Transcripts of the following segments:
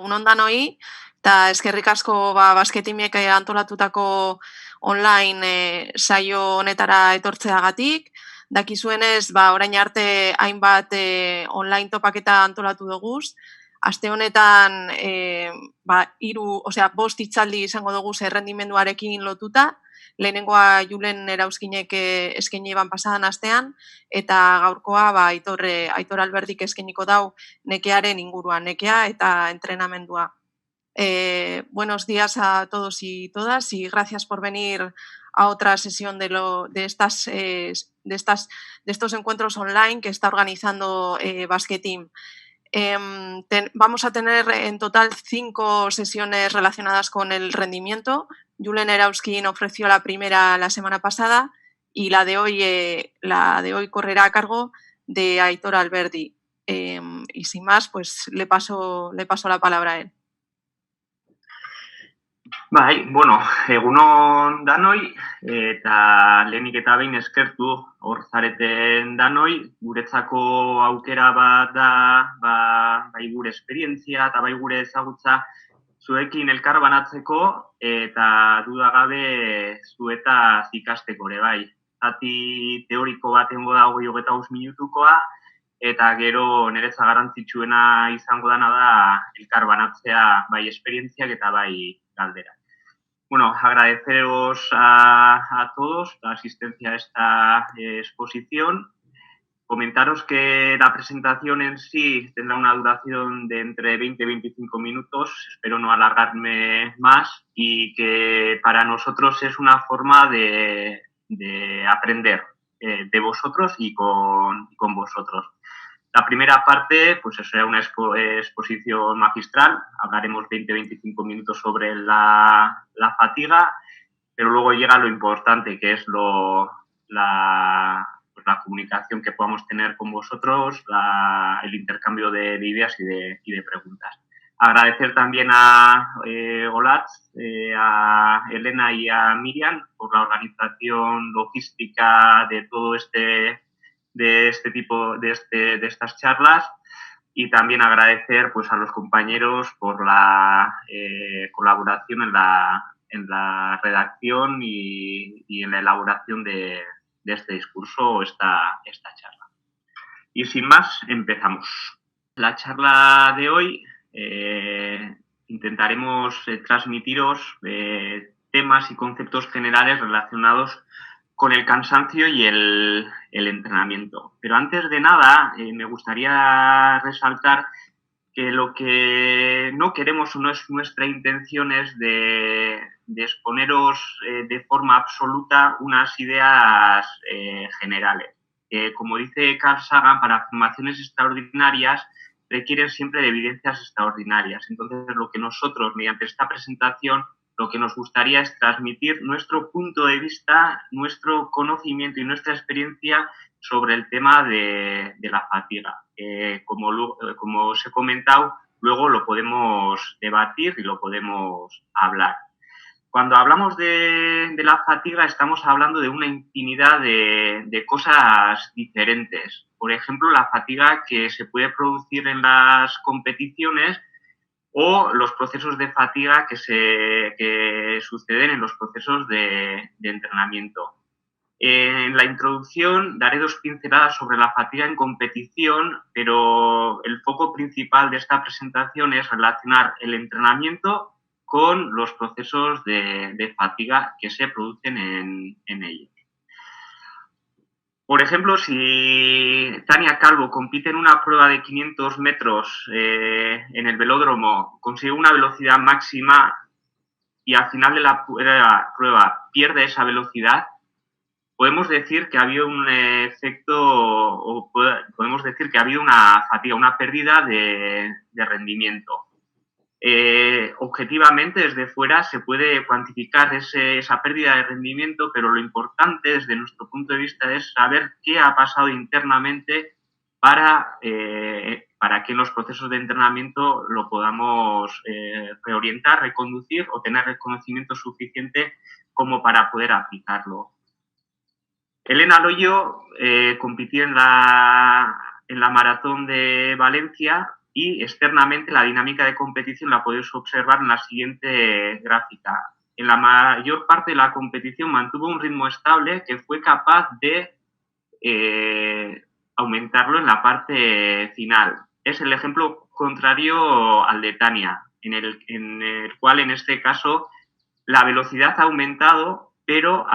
egunon danoi, eta eskerrik asko basketimiek antolatutako online saio honetara etortzeagatik. Dakizuenez, orain arte hainbat online topaketa antolatu duguz. Aste honetan 5 hitzaldi izango dugu errendimenduarekin lotuta. Lehenengoa Julen Erauzkinek eskaini eban pasadan astean, eta gaurkoa Aitor Alberdik eskainiko dau nekearen inguruan, nekea eta entrenamendua. Buenos días a todos y todas y gracias por venir a otra sesión de estos encuentros online que está organizando Basketeam. Vamos a tener en total 5 sesiones relacionadas con el rendimiento. Julen Erauzkin ofreció la primera la semana pasada y la de hoy correrá a cargo de Aitor Alberdi. Y sin más, pues le paso la palabra a él. Egunon danoi, eta lehenik eta behin eskertu hor zareten danoi, guretzako aukera bat da, bai gure esperientzia eta bai gure ezagutza zuekin elkar banatzeko eta dudagabe zuetaz ikasteko ere bai. Zati teoriko batengo da 25 minutukoa, eta gero niretza garrantzitsuena izango dana da elkar banatzea bai esperientziak eta bai galdera. Agradeceros a todos la asistencia a esta exposición. Comentaros que la presentación en sí tendrá una duración de entre 20 y 25 minutos. Espero no alargarme más y que para nosotros es una forma de aprender de vosotros y con vosotros. La primera parte, pues será una exposición magistral. Hablaremos 20-25 minutos sobre la fatiga, pero luego llega lo importante, que es la comunicación que podamos tener con vosotros, el intercambio de ideas y de preguntas. Agradecer también a Olatz, a Elena y a Miriam por la organización logística de todo de estas charlas, y también agradecer pues a los compañeros por la colaboración en la redacción y en la elaboración de este discurso o esta charla. Y sin más, empezamos. La charla de hoy intentaremos transmitiros temas y conceptos generales relacionados con el cansancio y el entrenamiento. Pero antes de nada, me gustaría resaltar que lo que no queremos o no es nuestra intención es de exponeros de forma absoluta unas ideas generales. Como dice Carl Sagan, para afirmaciones extraordinarias requieren siempre de evidencias extraordinarias. Entonces, lo que nosotros, mediante esta presentación, lo que nos gustaría es transmitir nuestro punto de vista, nuestro conocimiento y nuestra experiencia sobre el tema de la fatiga. Como os he comentado, luego lo podemos debatir y lo podemos hablar. Cuando hablamos de la fatiga, estamos hablando de una infinidad de cosas diferentes. Por ejemplo, la fatiga que se puede producir en las competiciones o los procesos de fatiga que suceden en los procesos de entrenamiento. En la introducción daré 2 pinceladas sobre la fatiga en competición, pero el foco principal de esta presentación es relacionar el entrenamiento con los procesos de fatiga que se producen en ellos. Por ejemplo, si Tania Calvo compite en una prueba de 500 metros en el velódromo, consigue una velocidad máxima y al final de la prueba pierde esa velocidad, podemos decir que ha habido un efecto, o podemos decir que ha habido una fatiga, una pérdida de rendimiento. Objetivamente, desde fuera, se puede cuantificar esa pérdida de rendimiento, pero lo importante desde nuestro punto de vista es saber qué ha pasado internamente para que en los procesos de entrenamiento lo podamos reorientar, reconducir o tener el conocimiento suficiente como para poder aplicarlo. Elena Loyo compitió en la maratón de Valencia y externamente la dinámica de competición la podéis observar en la siguiente gráfica. En la mayor parte de la competición mantuvo un ritmo estable que fue capaz de aumentarlo en la parte final. Es el ejemplo contrario al de Tania, en el cual en este caso la velocidad ha aumentado, pero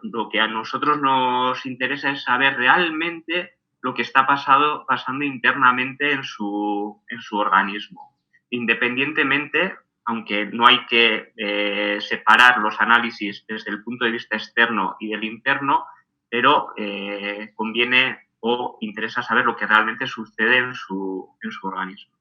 lo que a nosotros nos interesa es saber realmente lo que está pasando internamente en su organismo. Independientemente, aunque no hay que separar los análisis desde el punto de vista externo y del interno, pero conviene o interesa saber lo que realmente sucede en su organismo.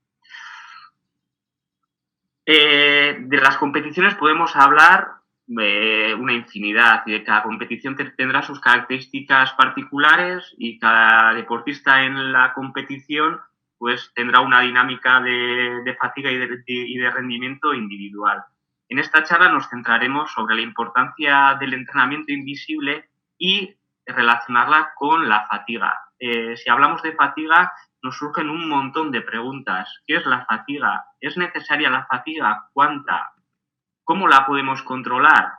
De las competiciones podemos hablar una infinidad, y de cada competición tendrá sus características particulares y cada deportista en la competición pues tendrá una dinámica de fatiga y de rendimiento individual. En esta charla nos centraremos sobre la importancia del entrenamiento invisible y relacionarla con la fatiga. Si hablamos de fatiga, nos surgen un montón de preguntas. ¿Qué es la fatiga? ¿Es necesaria la fatiga? ¿Cuánta? ¿Cómo la podemos controlar?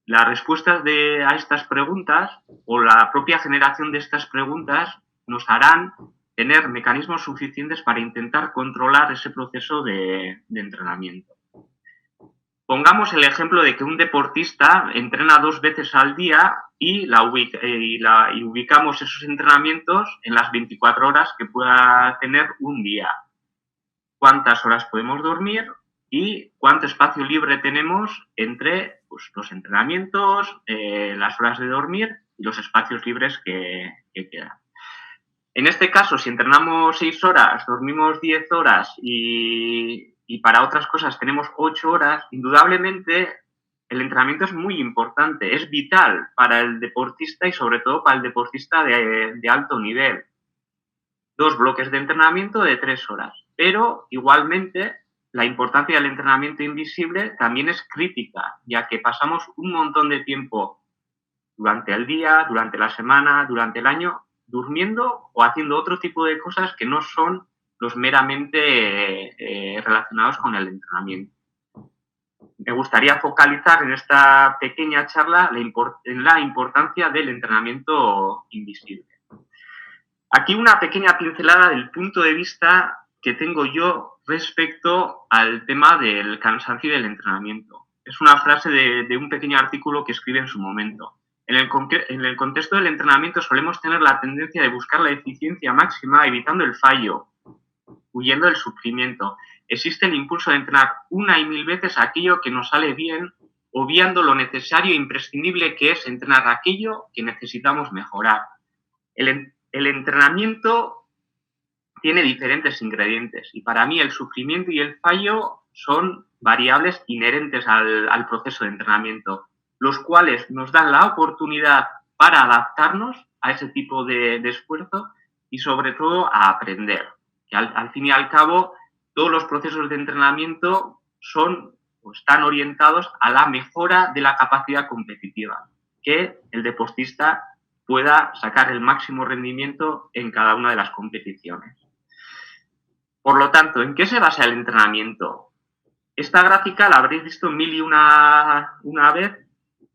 Las respuestas a estas preguntas o la propia generación de estas preguntas nos harán tener mecanismos suficientes para intentar controlar ese proceso de entrenamiento. Pongamos el ejemplo de que un deportista entrena 2 veces al día y ubicamos esos entrenamientos en las 24 horas que pueda tener un día. ¿Cuántas horas podemos dormir y cuánto espacio libre tenemos entre pues, los entrenamientos, las horas de dormir y los espacios libres que quedan? En este caso, si entrenamos 6 horas, dormimos 10 horas y para otras cosas tenemos 8 horas, indudablemente el entrenamiento es muy importante, es vital para el deportista y sobre todo para el deportista de alto nivel. 2 bloques de entrenamiento de 3 horas, pero igualmente la importancia del entrenamiento invisible también es crítica, ya que pasamos un montón de tiempo durante el día, durante la semana, durante el año, durmiendo o haciendo otro tipo de cosas que no son los meramente relacionados con el entrenamiento. Me gustaría focalizar en esta pequeña charla en la importancia del entrenamiento invisible. Aquí una pequeña pincelada del punto de vista que tengo yo respecto al tema del cansancio y del entrenamiento. Es una frase de un pequeño artículo que escribe en su momento. En el contexto del entrenamiento solemos tener la tendencia de buscar la eficiencia máxima evitando el fallo, huyendo del sufrimiento. Existe el impulso de entrenar una y mil veces aquello que nos sale bien, obviando lo necesario e imprescindible que es entrenar aquello que necesitamos mejorar. El entrenamiento tiene diferentes ingredientes y para mí el sufrimiento y el fallo son variables inherentes al proceso de entrenamiento, los cuales nos dan la oportunidad para adaptarnos a ese tipo de esfuerzo y sobre todo a aprender. Que al fin y al cabo, todos los procesos de entrenamiento están orientados a la mejora de la capacidad competitiva, que el deportista pueda sacar el máximo rendimiento en cada una de las competiciones. Por lo tanto, ¿en qué se basa el entrenamiento? Esta gráfica la habréis visto mil y una vez,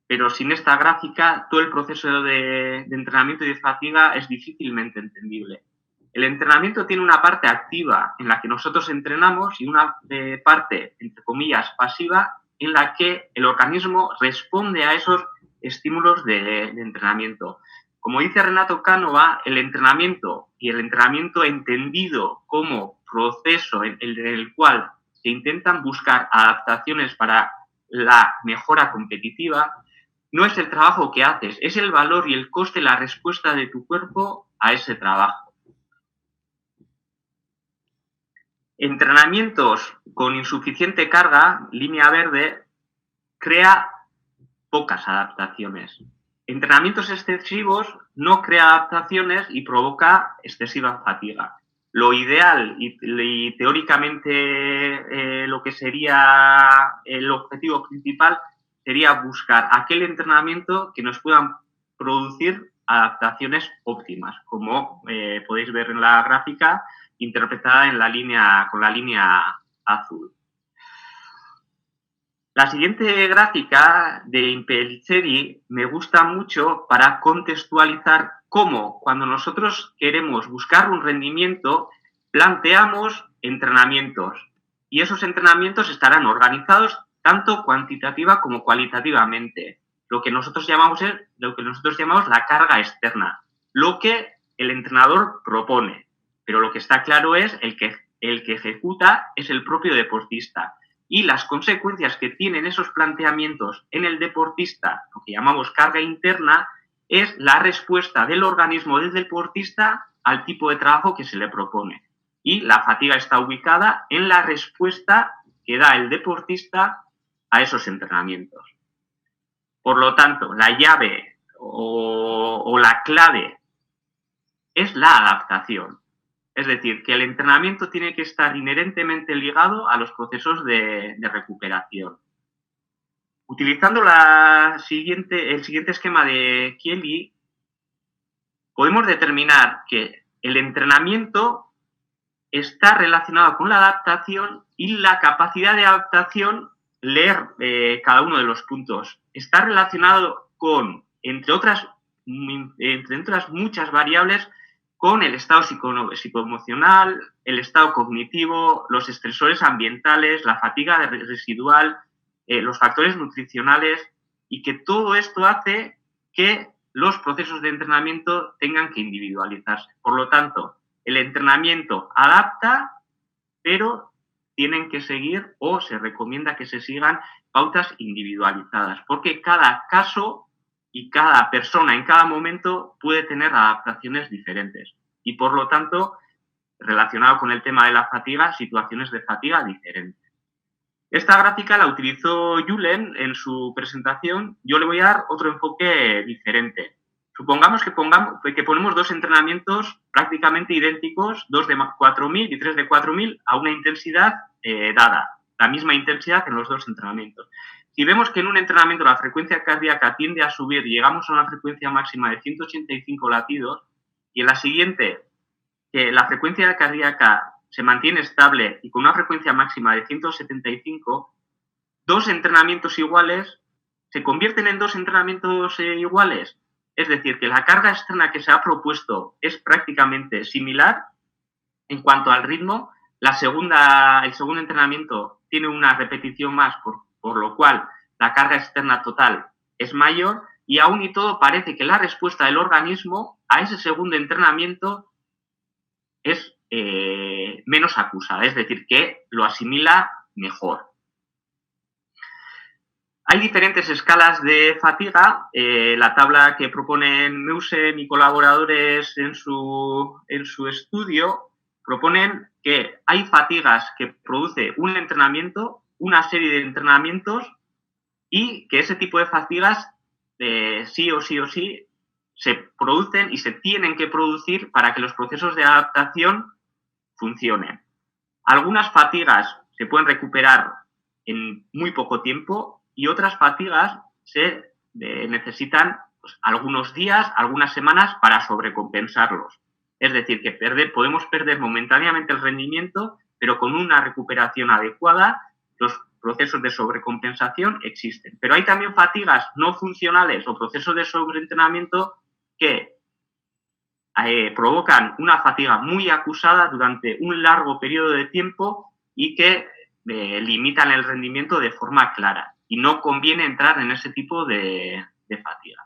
pero sin esta gráfica todo el proceso de entrenamiento y de fatiga es difícilmente entendible. El entrenamiento tiene una parte activa en la que nosotros entrenamos y una parte, entre comillas, pasiva en la que el organismo responde a esos estímulos de entrenamiento. Como dice Renato Cánova, el entrenamiento y el entrenamiento entendido como proceso en el cual se intentan buscar adaptaciones para la mejora competitiva, no es el trabajo que haces, es el valor y el coste, la respuesta de tu cuerpo a ese trabajo. Entrenamientos con insuficiente carga, línea verde, crea pocas adaptaciones. Entrenamientos excesivos no crea adaptaciones y provoca excesiva fatiga. Lo ideal y teóricamente lo que sería el objetivo principal sería buscar aquel entrenamiento que nos puedan producir adaptaciones óptimas, como podéis ver en la gráfica interpretada con la línea azul. La siguiente gráfica de Impellitteri me gusta mucho para contextualizar cómo, cuando nosotros queremos buscar un rendimiento, planteamos entrenamientos. Y esos entrenamientos estarán organizados tanto cuantitativa como cualitativamente. Lo que nosotros llamamos la carga externa, lo que el entrenador propone. Pero lo que está claro es el que ejecuta es el propio deportista. Y las consecuencias que tienen esos planteamientos en el deportista, lo que llamamos carga interna, es la respuesta del organismo del deportista al tipo de trabajo que se le propone. Y la fatiga está ubicada en la respuesta que da el deportista a esos entrenamientos. Por lo tanto, la llave o la clave es la adaptación. Es decir, que el entrenamiento tiene que estar inherentemente ligado a los procesos de recuperación. Utilizando el siguiente esquema de Chieli, podemos determinar que el entrenamiento está relacionado con la adaptación y la capacidad de adaptación, leer cada uno de los puntos, está relacionado con, entre otras muchas variables, con el estado psicoemocional, el estado cognitivo, los estresores ambientales, la fatiga residual, los factores nutricionales, y que todo esto hace que los procesos de entrenamiento tengan que individualizarse. Por lo tanto, el entrenamiento adapta, pero tienen que seguir o se recomienda que se sigan pautas individualizadas, porque cada caso y cada persona en cada momento puede tener adaptaciones diferentes y, por lo tanto, relacionado con el tema de la fatiga, situaciones de fatiga diferentes. Esta gráfica la utilizó Julen en su presentación. Yo le voy a dar otro enfoque diferente. Supongamos que ponemos dos entrenamientos prácticamente idénticos, 2 de 4.000 y 3 de 4.000 a una intensidad dada, la misma intensidad en los dos entrenamientos. Si vemos que en un entrenamiento la frecuencia cardíaca tiende a subir y llegamos a una frecuencia máxima de 185 latidos, y en la siguiente, que la frecuencia cardíaca se mantiene estable y con una frecuencia máxima de 175, dos entrenamientos iguales se convierten en dos entrenamientos iguales. Es decir, que la carga externa que se ha propuesto es prácticamente similar en cuanto al ritmo. El segundo entrenamiento tiene una repetición más, por lo cual la carga externa total es mayor, y aún y todo parece que la respuesta del organismo a ese segundo entrenamiento es menos acusada, es decir, que lo asimila mejor. Hay diferentes escalas de fatiga. La tabla que proponen Meusen y colaboradores en su estudio proponen que hay fatigas que produce un entrenamiento, una serie de entrenamientos, y que ese tipo de fatigas sí o sí se producen y se tienen que producir para que los procesos de adaptación funcionen. Algunas fatigas se pueden recuperar en muy poco tiempo y otras fatigas se necesitan algunos días, algunas semanas para sobrecompensarlos. Es decir, que podemos perder momentáneamente el rendimiento, pero con una recuperación adecuada los procesos de sobrecompensación existen. Pero hay también fatigas no funcionales o procesos de sobreentrenamiento que provocan una fatiga muy acusada durante un largo periodo de tiempo y que limitan el rendimiento de forma clara. Y no conviene entrar en ese tipo de fatiga.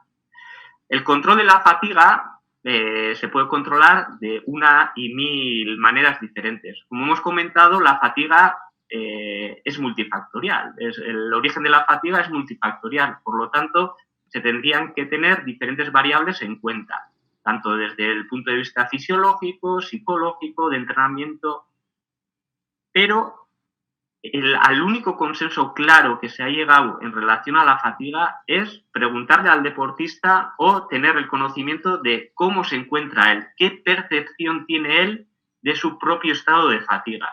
El control de la fatiga se puede controlar de una y mil maneras diferentes. Como hemos comentado, la fatiga es multifactorial. El origen de la fatiga es multifactorial. Por lo tanto, se tendrían que tener diferentes variables en cuenta, tanto desde el punto de vista fisiológico, psicológico, de entrenamiento, pero al único consenso claro que se ha llegado en relación a la fatiga es preguntarle al deportista o tener el conocimiento de cómo se encuentra él, qué percepción tiene él de su propio estado de fatiga.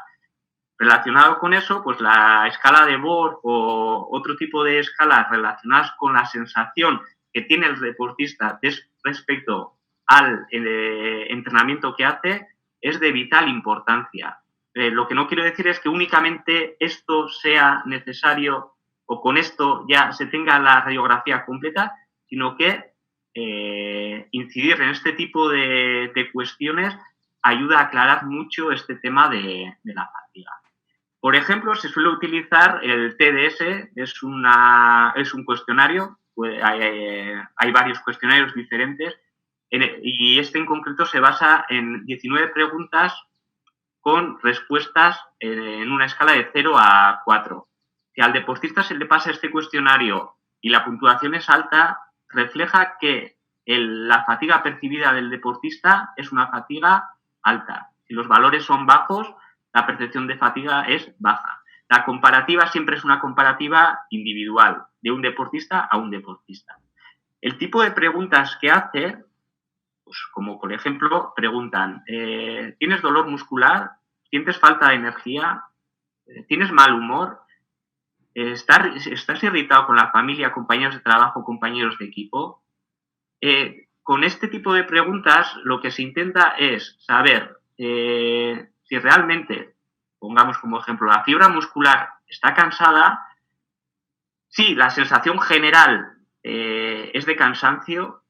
Relacionado con eso, pues la escala de Borg o otro tipo de escalas relacionadas con la sensación que tiene el deportista respecto al entrenamiento que hace es de vital importancia. Lo que no quiero decir es que únicamente esto sea necesario o con esto ya se tenga la radiografía completa, sino que incidir en este tipo de cuestiones ayuda a aclarar mucho este tema de la fatiga. Por ejemplo, se suele utilizar el TDS, es un cuestionario, pues hay varios cuestionarios diferentes, y este en concreto se basa en 19 preguntas con respuestas en una escala de 0 a 4. Si al deportista se le pasa este cuestionario y la puntuación es alta, refleja que la fatiga percibida del deportista es una fatiga alta. Si los valores son bajos, la percepción de fatiga es baja. La comparativa siempre es una comparativa individual, de un deportista a un deportista. El tipo de preguntas que hace, pues como por ejemplo, preguntan, ¿tienes dolor muscular? ¿Sientes falta de energía? ¿Tienes mal humor? ¿Estás irritado con la familia, compañeros de trabajo, compañeros de equipo? Con este tipo de preguntas lo que se intenta es saber si realmente, pongamos como ejemplo, la fibra muscular está cansada. Sí, la sensación general es de cansancio.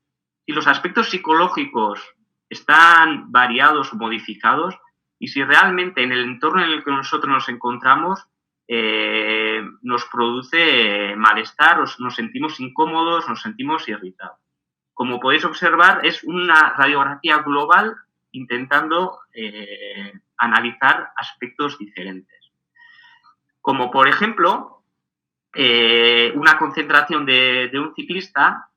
Si los aspectos psicológicos están variados o modificados y si realmente en el entorno en el que nosotros nos encontramos nos produce malestar, nos sentimos incómodos, nos sentimos irritados. Como podéis observar, es una radiografía global intentando analizar aspectos diferentes. Como por ejemplo, una concentración de un ciclista,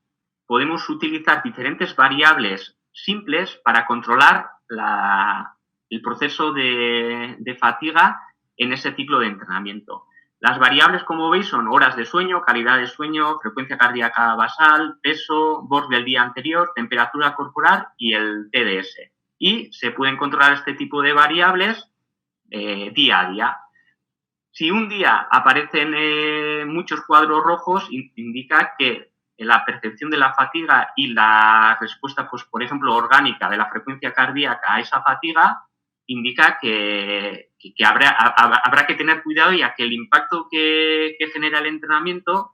podemos utilizar diferentes variables simples para controlar el proceso de fatiga en ese ciclo de entrenamiento. Las variables, como veis, son horas de sueño, calidad de sueño, frecuencia cardíaca basal, peso, BOR del día anterior, temperatura corporal y el TDS. Y se pueden controlar este tipo de variables día a día. Si un día aparecen muchos cuadros rojos, indica que la percepción de la fatiga y la respuesta, pues, por ejemplo, orgánica de la frecuencia cardíaca a esa fatiga indica que habrá que tener cuidado, ya que el impacto que genera el entrenamiento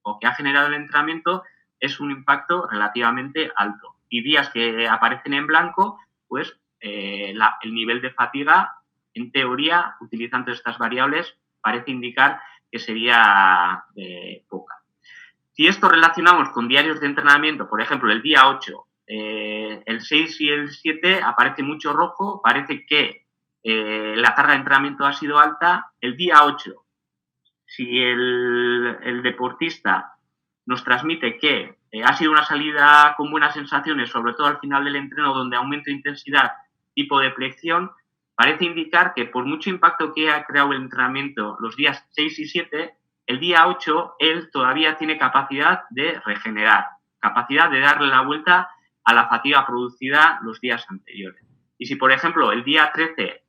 o que ha generado el entrenamiento es un impacto relativamente alto. Y días que aparecen en blanco, pues el nivel de fatiga, en teoría, utilizando estas variables, parece indicar que sería poca. Si esto relacionamos con diarios de entrenamiento, por ejemplo, el día 8, el 6 y el 7 aparece mucho rojo, parece que la carga de entrenamiento ha sido alta. El día 8, si el deportista nos transmite que ha sido una salida con buenas sensaciones, sobre todo al final del entreno, donde aumento de intensidad, tipo de flexión, parece indicar que por mucho impacto que ha creado el entrenamiento los días 6 y 7, el día 8 él todavía tiene capacidad de regenerar, capacidad de darle la vuelta a la fatiga producida los días anteriores. Y si, por ejemplo, el día 13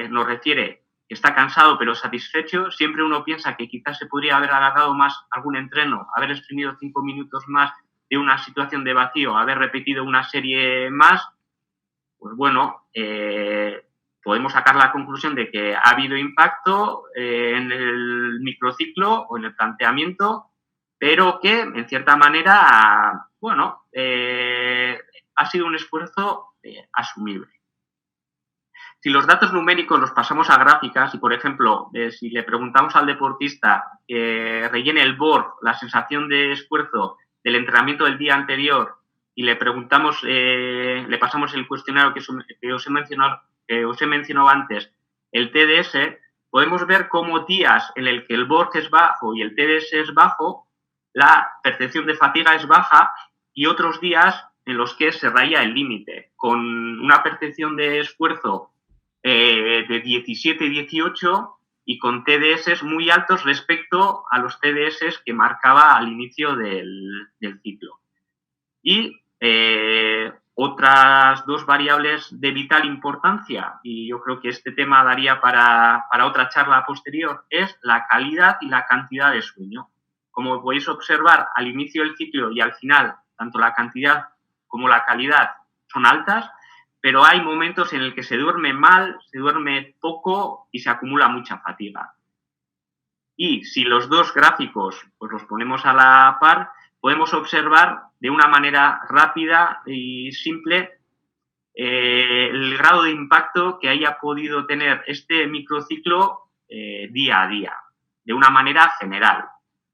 nos refiere que está cansado pero satisfecho, siempre uno piensa que quizás se podría haber alargado más algún entreno, haber exprimido 5 minutos más de una situación de vacío, haber repetido una serie más, pues bueno, podemos sacar la conclusión de que ha habido impacto en el microciclo o en el planteamiento, pero que, en cierta manera, bueno, ha sido un esfuerzo asumible. Si los datos numéricos los pasamos a gráficas y, por ejemplo, si le preguntamos al deportista que rellene el BOR, la sensación de esfuerzo del entrenamiento del día anterior, y le preguntamos, le pasamos el cuestionario que os he mencionado antes, el TDS, podemos ver cómo días en el que el BOR es bajo y el TDS es bajo, la percepción de fatiga es baja, y otros días en los que se raya el límite, con una percepción de esfuerzo de 17 y 18 y con TDS muy altos respecto a los TDS que marcaba al inicio del ciclo. Y otras dos variables de vital importancia, y yo creo que este tema daría para otra charla posterior, es la calidad y la cantidad de sueño. como podéis observar, al inicio del ciclo y al final, tanto la cantidad como la calidad son altas, pero hay momentos en el que se duerme mal, se duerme poco y se acumula mucha fatiga. Y si los dos gráficos pues los ponemos a la par, podemos observar de una manera rápida y simple el grado de impacto que haya podido tener este microciclo día a día, de una manera general.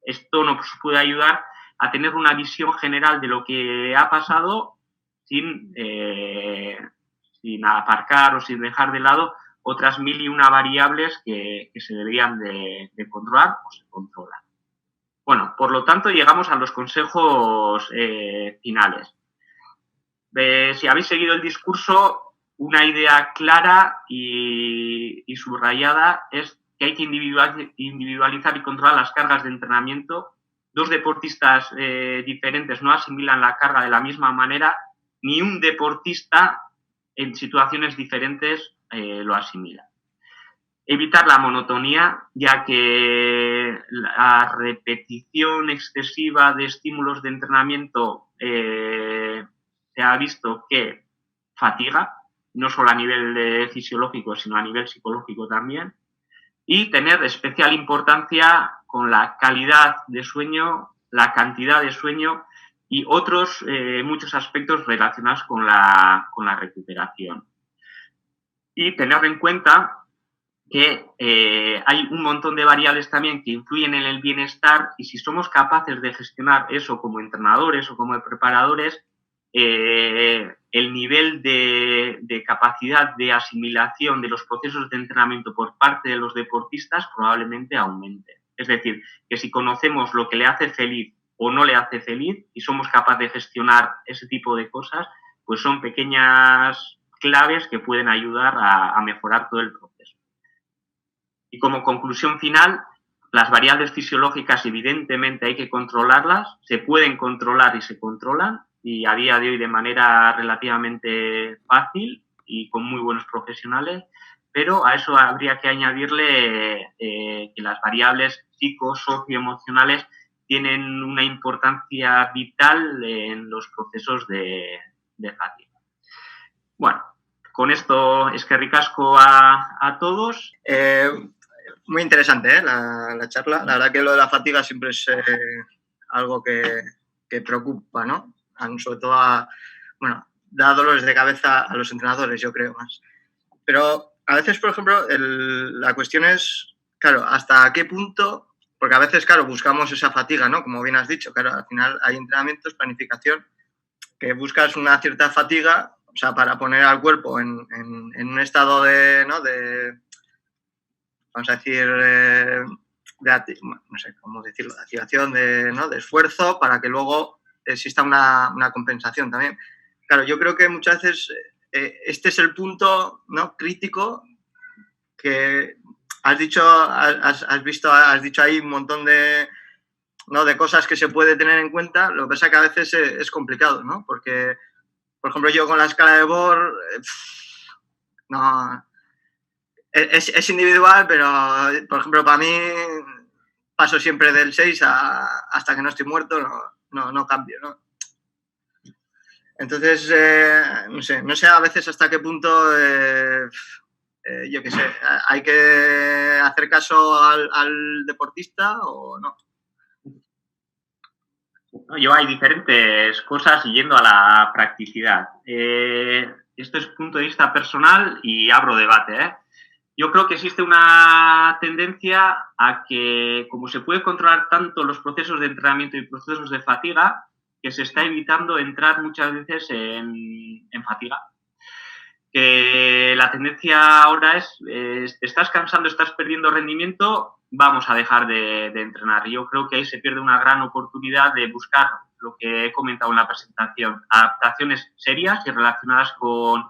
Esto nos puede ayudar a tener una visión general de lo que ha pasado sin aparcar o sin dejar de lado otras 1001 variables que se deberían de controlar o se controlan. Bueno, por lo tanto, llegamos a los consejos finales. Si habéis seguido el discurso, una idea clara y subrayada es que hay que individualizar y controlar las cargas de entrenamiento. Dos deportistas diferentes no asimilan la carga de la misma manera, ni un deportista en situaciones diferentes lo asimila. Evitar la monotonía, ya que la repetición excesiva de estímulos de entrenamiento se ha visto que fatiga, no solo a nivel fisiológico, sino a nivel psicológico también. Y tener especial importancia con la calidad de sueño, la cantidad de sueño y otros muchos aspectos relacionados con la recuperación. Y tener en cuenta que hay un montón de variables también que influyen en el bienestar y si somos capaces de gestionar eso como entrenadores o como preparadores, el nivel de capacidad de asimilación de los procesos de entrenamiento por parte de los deportistas probablemente aumente. Es decir, que si conocemos lo que le hace feliz o no le hace feliz y somos capaces de gestionar ese tipo de cosas, pues son pequeñas claves que pueden ayudar a mejorar todo el proceso. Y como conclusión final, las variables fisiológicas evidentemente hay que controlarlas, se pueden controlar y se controlan, y a día de hoy de manera relativamente fácil y con muy buenos profesionales, pero a eso habría que añadirle que las variables psico-socioemocionales tienen una importancia vital en los procesos de fatiga. Bueno, con esto es que ricasco a todos. Muy interesante la charla. La verdad que lo de la fatiga siempre es algo que preocupa, ¿no? Sobre todo da dolores de cabeza a los entrenadores, yo creo más. Pero a veces, por ejemplo, la cuestión es, claro, hasta qué punto, porque a veces, claro, buscamos esa fatiga, ¿no? Como bien has dicho, claro, al final hay entrenamientos, planificación, que buscas una cierta fatiga, o sea, para poner al cuerpo en un estado de vamos a decir, no sé cómo decirlo, de activación, de esfuerzo, para que luego exista una compensación también. Claro, yo creo que muchas veces este es el punto, ¿no?, crítico que has dicho ahí un montón de cosas que se puede tener en cuenta. Lo que pasa es que a veces es complicado, ¿no? Porque, por ejemplo, yo con la escala de Bohr, no... Es individual, pero, por ejemplo, para mí paso siempre del 6 hasta que no estoy muerto, no cambio, ¿no? Entonces, no sé a veces hasta qué punto, yo qué sé, hay que hacer caso al deportista o no. Yo hay diferentes cosas yendo a la practicidad. Esto es punto de vista personal y abro debate, Yo creo que existe una tendencia a que, como se puede controlar tanto los procesos de entrenamiento y procesos de fatiga, que se está evitando entrar muchas veces en fatiga. Que la tendencia ahora es, estás cansando, estás perdiendo rendimiento, vamos a dejar de entrenar. Yo creo que ahí se pierde una gran oportunidad de buscar lo que he comentado en la presentación, adaptaciones serias y relacionadas con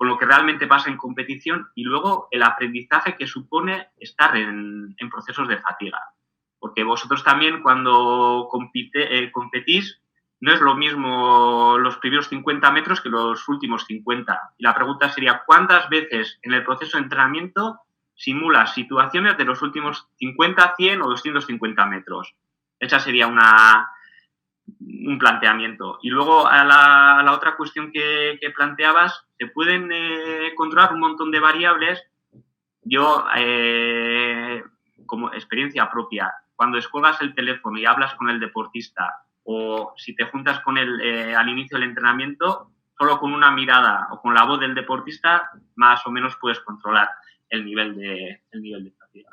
lo que realmente pasa en competición y luego el aprendizaje que supone estar en procesos de fatiga. Porque vosotros también cuando competís no es lo mismo los primeros 50 metros que los últimos 50. Y la pregunta sería, ¿cuántas veces en el proceso de entrenamiento simulas situaciones de los últimos 50, 100 o 250 metros? Esa sería un planteamiento. Y luego a la otra cuestión que planteabas, se pueden controlar un montón de variables. Yo, como experiencia propia, cuando descuelgas el teléfono y hablas con el deportista o si te juntas con él al inicio del entrenamiento, solo con una mirada o con la voz del deportista más o menos puedes controlar el nivel de fatiga.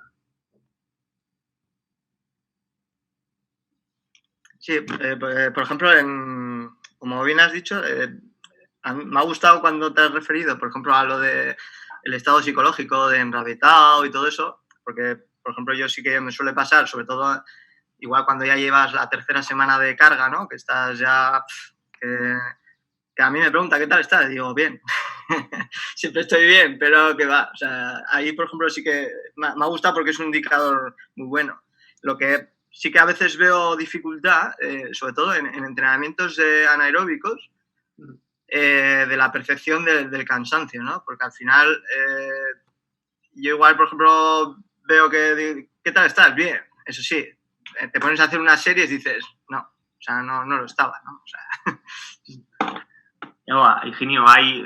Sí, por ejemplo, como bien has dicho, me ha gustado cuando te has referido, por ejemplo, a lo de el estado psicológico de enrabietado y todo eso, porque, por ejemplo, yo sí que me suele pasar, sobre todo igual cuando ya llevas la tercera semana de carga, ¿no? Que estás ya... Que a mí me pregunta, ¿qué tal estás? Digo, bien. Siempre estoy bien, pero que va. O sea, ahí, por ejemplo, sí que me ha gustado porque es un indicador muy bueno. Lo que sí que a veces veo dificultad, sobre todo en entrenamientos anaeróbicos, de la percepción del cansancio, ¿no? Porque al final, yo igual, por ejemplo, veo que, ¿qué tal estás? Bien. Eso sí, te pones a hacer unas series y dices, no, o sea, no lo estaba, ¿no? O sea... No, Higinio, hay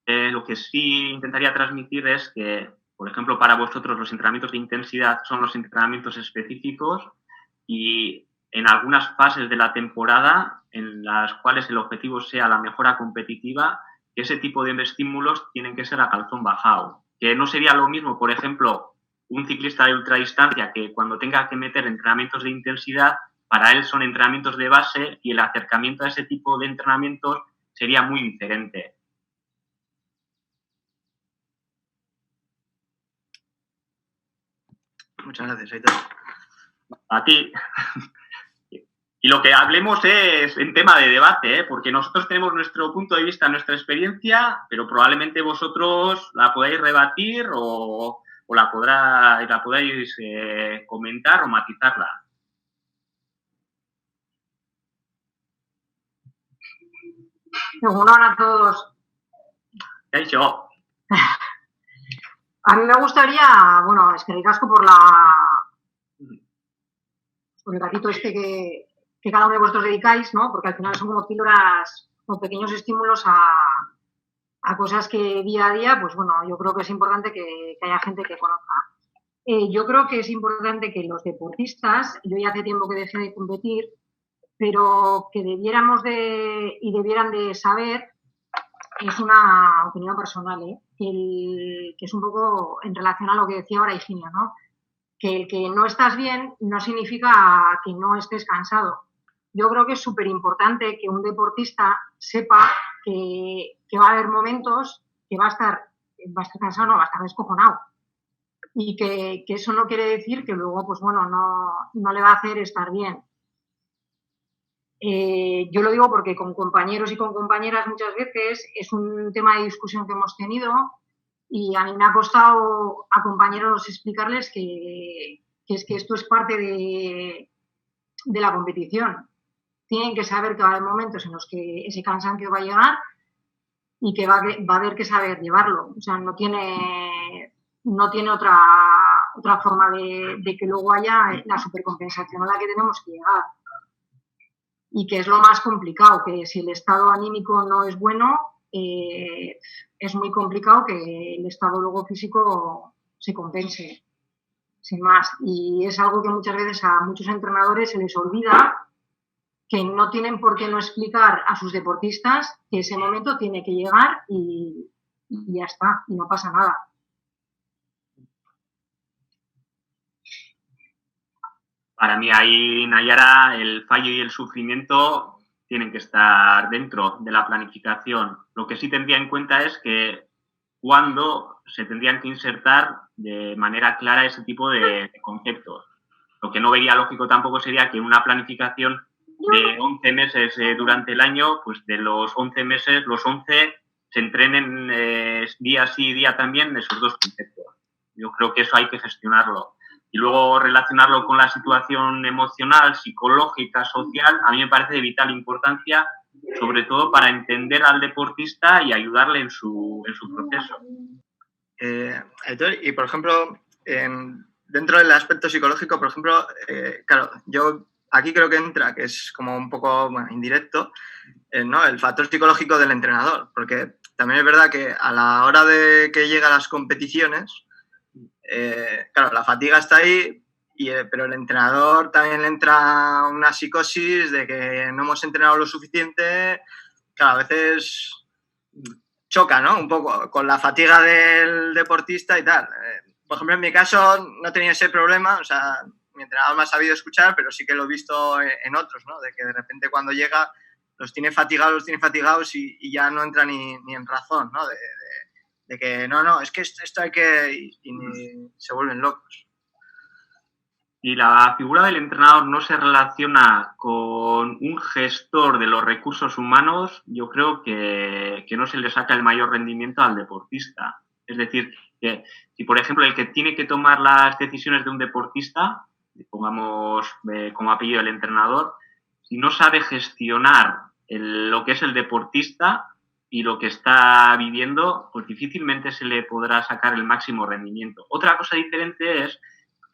lo que sí intentaría transmitir es que, por ejemplo, para vosotros los entrenamientos de intensidad son los entrenamientos específicos y en algunas fases de la temporada en las cuales el objetivo sea la mejora competitiva, ese tipo de estímulos tienen que ser a calzón bajado. Que no sería lo mismo, por ejemplo, un ciclista de ultradistancia que cuando tenga que meter entrenamientos de intensidad, para él son entrenamientos de base y el acercamiento a ese tipo de entrenamientos sería muy diferente. Muchas gracias, Aitor. A ti. Y lo que hablemos es en tema de debate, porque nosotros tenemos nuestro punto de vista, nuestra experiencia, pero probablemente vosotros la podáis rebatir o la podáis comentar o matizarla. Según a todos. ¿Qué ha dicho? A mí me gustaría, bueno, es que ricasco por el ratito este que cada uno de vosotros dedicáis, ¿no? Porque al final son como píldoras o pequeños estímulos a cosas que día a día, pues bueno, yo creo que es importante que haya gente que conozca. Yo creo que es importante que los deportistas, yo ya hace tiempo que dejé de competir, pero que debieran de saber, es una opinión personal, que es un poco en relación a lo que decía ahora Higinio, ¿no? Que el que no estás bien no significa que no estés cansado. Yo creo que es súper importante que un deportista sepa que va a haber momentos que va a estar cansado, no, va a estar descojonado. Y que eso no quiere decir que luego, pues bueno, no le va a hacer estar bien. Yo lo digo porque con compañeros y con compañeras muchas veces es un tema de discusión que hemos tenido y a mí me ha costado a compañeros explicarles que es que esto es parte de la competición. Tienen que saber que va a haber momentos en los que ese cansancio va a llegar y que va a haber que saber llevarlo. O sea, no tiene otra forma de que luego haya la supercompensación a la que tenemos que llegar. Y que es lo más complicado, que si el estado anímico no es bueno, es muy complicado que el estado luego físico se compense, sin más. Y es algo que muchas veces a muchos entrenadores se les olvida, que no tienen por qué no explicar a sus deportistas que ese momento tiene que llegar y ya está, y no pasa nada. Para mí ahí, Nayara, el fallo y el sufrimiento tienen que estar dentro de la planificación. Lo que sí tendría en cuenta es que cuando se tendrían que insertar de manera clara ese tipo de conceptos. Lo que no vería lógico tampoco sería que una planificación de 11 meses durante el año, pues de los 11 meses, los 11 se entrenen día sí y día también esos dos conceptos. Yo creo que eso hay que gestionarlo. Y luego relacionarlo con la situación emocional, psicológica, social, a mí me parece de vital importancia, sobre todo para entender al deportista y ayudarle en su proceso. Y, por ejemplo, dentro del aspecto psicológico, por ejemplo, claro, yo aquí creo que entra, que es como un poco indirecto, ¿no? El factor psicológico del entrenador, porque también es verdad que a la hora de que llegan las competiciones, claro, la fatiga está ahí, pero el entrenador también le entra una psicosis de que no hemos entrenado lo suficiente, claro, a veces choca, ¿no? Un poco con la fatiga del deportista y tal. Por ejemplo, en mi caso no tenía ese problema, o sea, mi entrenador me ha sabido escuchar, pero sí que lo he visto en otros, ¿no? De que de repente cuando llega los tiene fatigados y ya no entra ni en razón, ¿no? De que no, es que esto hay que... y se vuelven locos. Y la figura del entrenador no se relaciona con un gestor de los recursos humanos, yo creo que no se le saca el mayor rendimiento al deportista. Es decir, que si por ejemplo el que tiene que tomar las decisiones de un deportista, pongamos como apellido el entrenador, si no sabe gestionar lo que es el deportista y lo que está viviendo, pues difícilmente se le podrá sacar el máximo rendimiento. Otra cosa diferente es,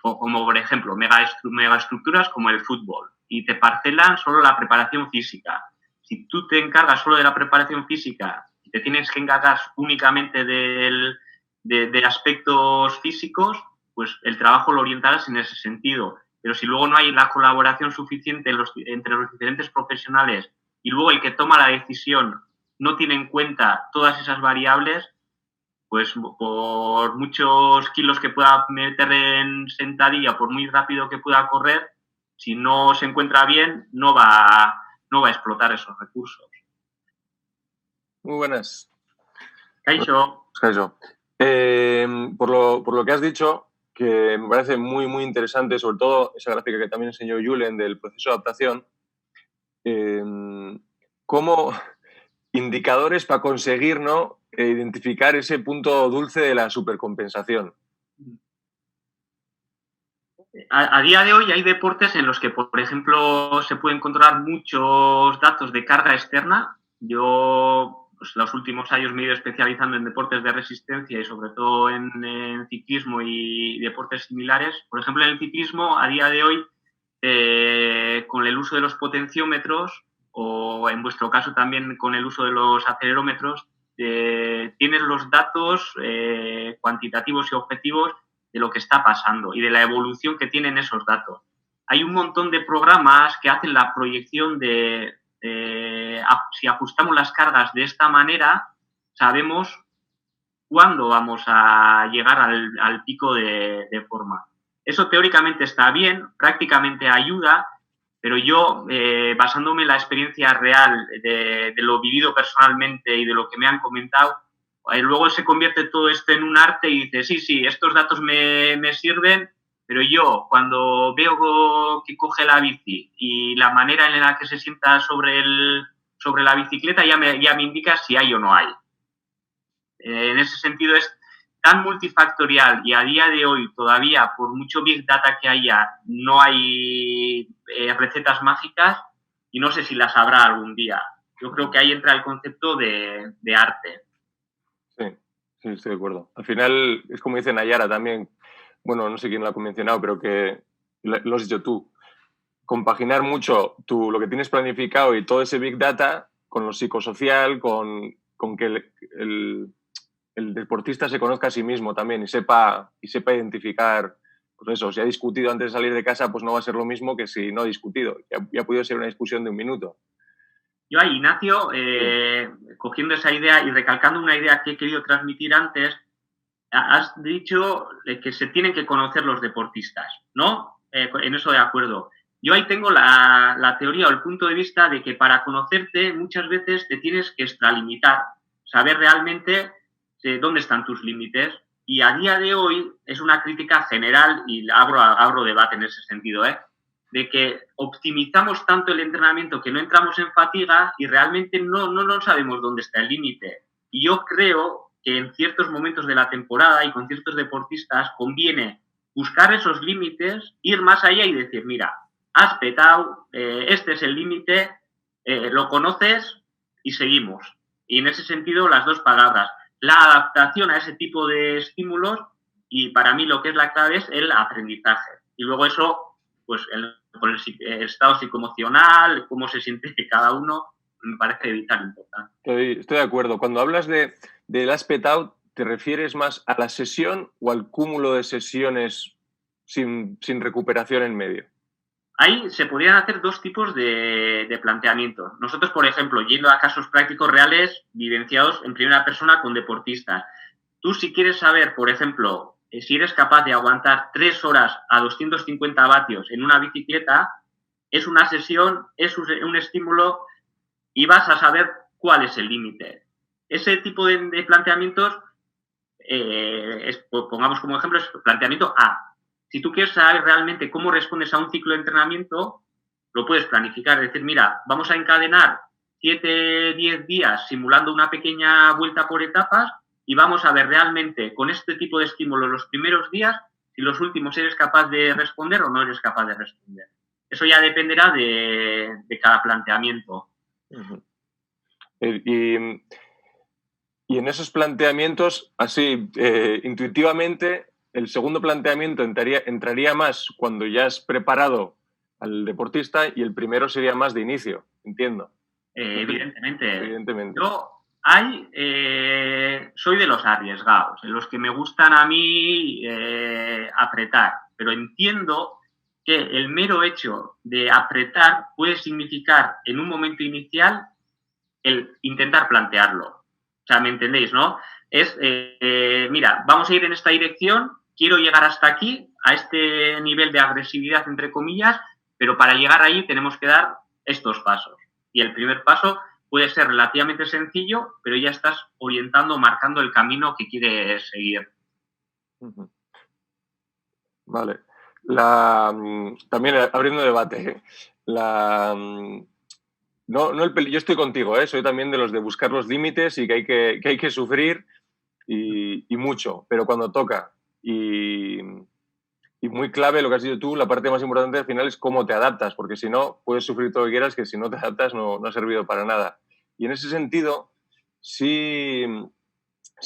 como por ejemplo, megaestructuras como el fútbol, y te parcelan solo la preparación física. Si tú te encargas solo de la preparación física y te tienes que encargar únicamente de aspectos físicos, pues el trabajo lo orientarás en ese sentido. Pero si luego no hay la colaboración suficiente entre los diferentes profesionales y luego el que toma la decisión no tiene en cuenta todas esas variables, pues por muchos kilos que pueda meter en sentadilla, por muy rápido que pueda correr, si no se encuentra bien, no va a explotar esos recursos. Muy buenas. Kaixo. Por lo que has dicho, que me parece muy, muy interesante, sobre todo esa gráfica que también enseñó Julen del proceso de adaptación, como indicadores para conseguir, ¿no?, identificar ese punto dulce de la supercompensación. A día de hoy hay deportes en los que, por ejemplo, se pueden controlar muchos datos de carga externa. Yo, pues, los últimos años me he ido especializando en deportes de resistencia y sobre todo en ciclismo y deportes similares. Por ejemplo, en el ciclismo, a día de hoy, con el uso de los potenciómetros o en vuestro caso también con el uso de los acelerómetros, tienes los datos cuantitativos y objetivos de lo que está pasando y de la evolución que tienen esos datos. Hay un montón de programas que hacen la proyección de si ajustamos las cargas de esta manera, sabemos cuándo vamos a llegar al pico de forma. Eso teóricamente está bien, prácticamente ayuda, pero yo, basándome en la experiencia real de lo vivido personalmente y de lo que me han comentado, luego se convierte todo esto en un arte y dices, sí, estos datos me sirven, pero yo cuando veo que coge la bici y la manera en la que se sienta sobre la bicicleta ya me indica si hay o no hay. En ese sentido es tan multifactorial y a día de hoy todavía, por mucho Big Data que haya, no hay recetas mágicas y no sé si las habrá algún día. Yo creo que ahí entra el concepto de arte. Sí, estoy de acuerdo. Al final, es como dice Nayara también, bueno, no sé quién lo ha mencionado, pero que lo has dicho tú, compaginar mucho lo que tienes planificado y todo ese Big Data con lo psicosocial, con que el deportista se conozca a sí mismo también y sepa identificar, pues eso, si ha discutido antes de salir de casa, pues no va a ser lo mismo que si no ha discutido. Ya ha podido ser una discusión de un minuto. Yo ahí, Ignacio, cogiendo esa idea y recalcando una idea que he querido transmitir antes, has dicho que se tienen que conocer los deportistas, ¿no? En eso de acuerdo. Yo ahí tengo la teoría o el punto de vista de que para conocerte muchas veces te tienes que extralimitar, saber realmente dónde están tus límites. Y a día de hoy es una crítica general, y abro debate en ese sentido, de que optimizamos tanto el entrenamiento que no entramos en fatiga y realmente no sabemos dónde está el límite. Y yo creo que en ciertos momentos de la temporada y con ciertos deportistas conviene buscar esos límites, ir más allá y decir, mira, has petado, este es el límite, lo conoces y seguimos. Y en ese sentido, las dos palabras, la adaptación a ese tipo de estímulos y para mí lo que es la clave es el aprendizaje. Y luego eso, pues con el estado psicoemocional, cómo se siente cada uno, me parece vital importante. Estoy de acuerdo. Cuando hablas del aspect out, ¿te refieres más a la sesión o al cúmulo de sesiones sin recuperación en medio? Ahí se podrían hacer dos tipos de planteamientos. Nosotros, por ejemplo, yendo a casos prácticos reales vivenciados en primera persona con deportistas. Tú, si quieres saber, por ejemplo, si eres capaz de aguantar 3 horas a 250 vatios en una bicicleta, es una sesión, es un estímulo y vas a saber cuál es el límite. Ese tipo de planteamientos, pongamos como ejemplo, es planteamiento A. Si tú quieres saber realmente cómo respondes a un ciclo de entrenamiento, lo puedes planificar. Es decir, mira, vamos a encadenar 7, 10 días simulando una pequeña vuelta por etapas y vamos a ver realmente con este tipo de estímulo los primeros días si los últimos eres capaz de responder o no eres capaz de responder. Eso ya dependerá de cada planteamiento. Uh-huh. Y en esos planteamientos, así, intuitivamente, el segundo planteamiento entraría más cuando ya has preparado al deportista y el primero sería más de inicio, entiendo. Evidentemente. Yo soy de los arriesgados, de los que me gustan a mí apretar, pero entiendo que el mero hecho de apretar puede significar en un momento inicial el intentar plantearlo. O sea, ¿me entendéis, no? Es, mira, vamos a ir en esta dirección, quiero llegar hasta aquí, a este nivel de agresividad, entre comillas, pero para llegar ahí tenemos que dar estos pasos. Y el primer paso puede ser relativamente sencillo, pero ya estás orientando, marcando el camino que quieres seguir. Vale. También abriendo debate, yo estoy contigo, soy también de los de buscar los límites y que hay que sufrir y mucho, pero cuando toca. Y muy clave lo que has dicho tú, la parte más importante al final es cómo te adaptas, porque si no, puedes sufrir todo lo que quieras, que si no te adaptas no ha servido para nada. Y en ese sentido, sí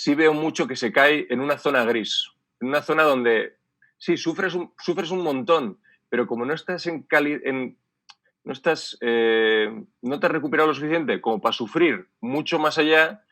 veo mucho que se cae en una zona gris, en una zona donde sí, sufres un montón, pero como no estás no te has recuperado lo suficiente como para sufrir mucho más allá,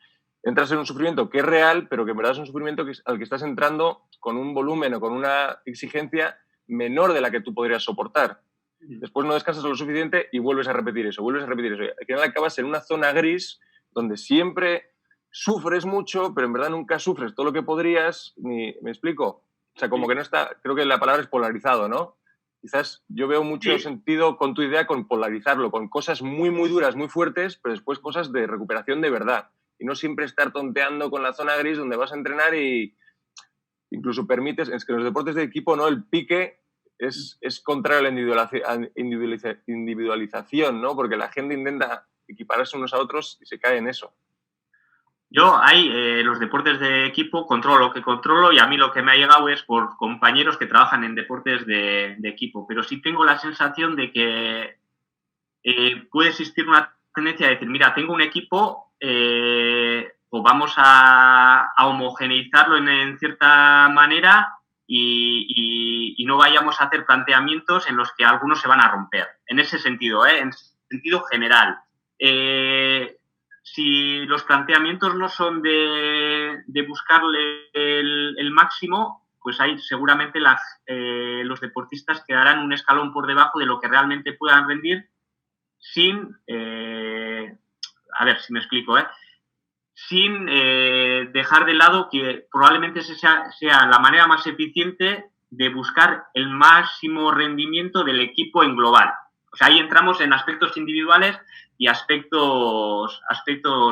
entras en un sufrimiento que es real, pero que en verdad es un sufrimiento al que estás entrando con un volumen o con una exigencia menor de la que tú podrías soportar. Después no descansas lo suficiente y vuelves a repetir eso. Y al final acabas en una zona gris donde siempre sufres mucho, pero en verdad nunca sufres todo lo que podrías. ¿Me explico? O sea, como que no está... Creo que la palabra es polarizado, ¿no? Quizás yo veo mucho sentido con tu idea con polarizarlo, con cosas muy, muy duras, muy fuertes, pero después cosas de recuperación de verdad. Y no siempre estar tonteando con la zona gris donde vas a entrenar y incluso permites... Es que en los deportes de equipo, ¿no? El pique es contrario a la individualización, ¿no? Porque la gente intenta equipararse unos a otros y se cae en eso. Yo los deportes de equipo controlo lo que controlo y a mí lo que me ha llegado es por compañeros que trabajan en deportes de equipo, pero sí tengo la sensación de que puede existir una tendencia a decir, mira, tengo un equipo, pues vamos a homogeneizarlo en cierta manera y no vayamos a hacer planteamientos en los que algunos se van a romper. En ese sentido, en sentido general. Si los planteamientos no son de buscarle el máximo, pues ahí seguramente los deportistas quedarán un escalón por debajo de lo que realmente puedan rendir sin, a ver si me explico, sin dejar de lado que probablemente sea la manera más eficiente de buscar el máximo rendimiento del equipo en global. O sea, ahí entramos en aspectos individuales y aspectos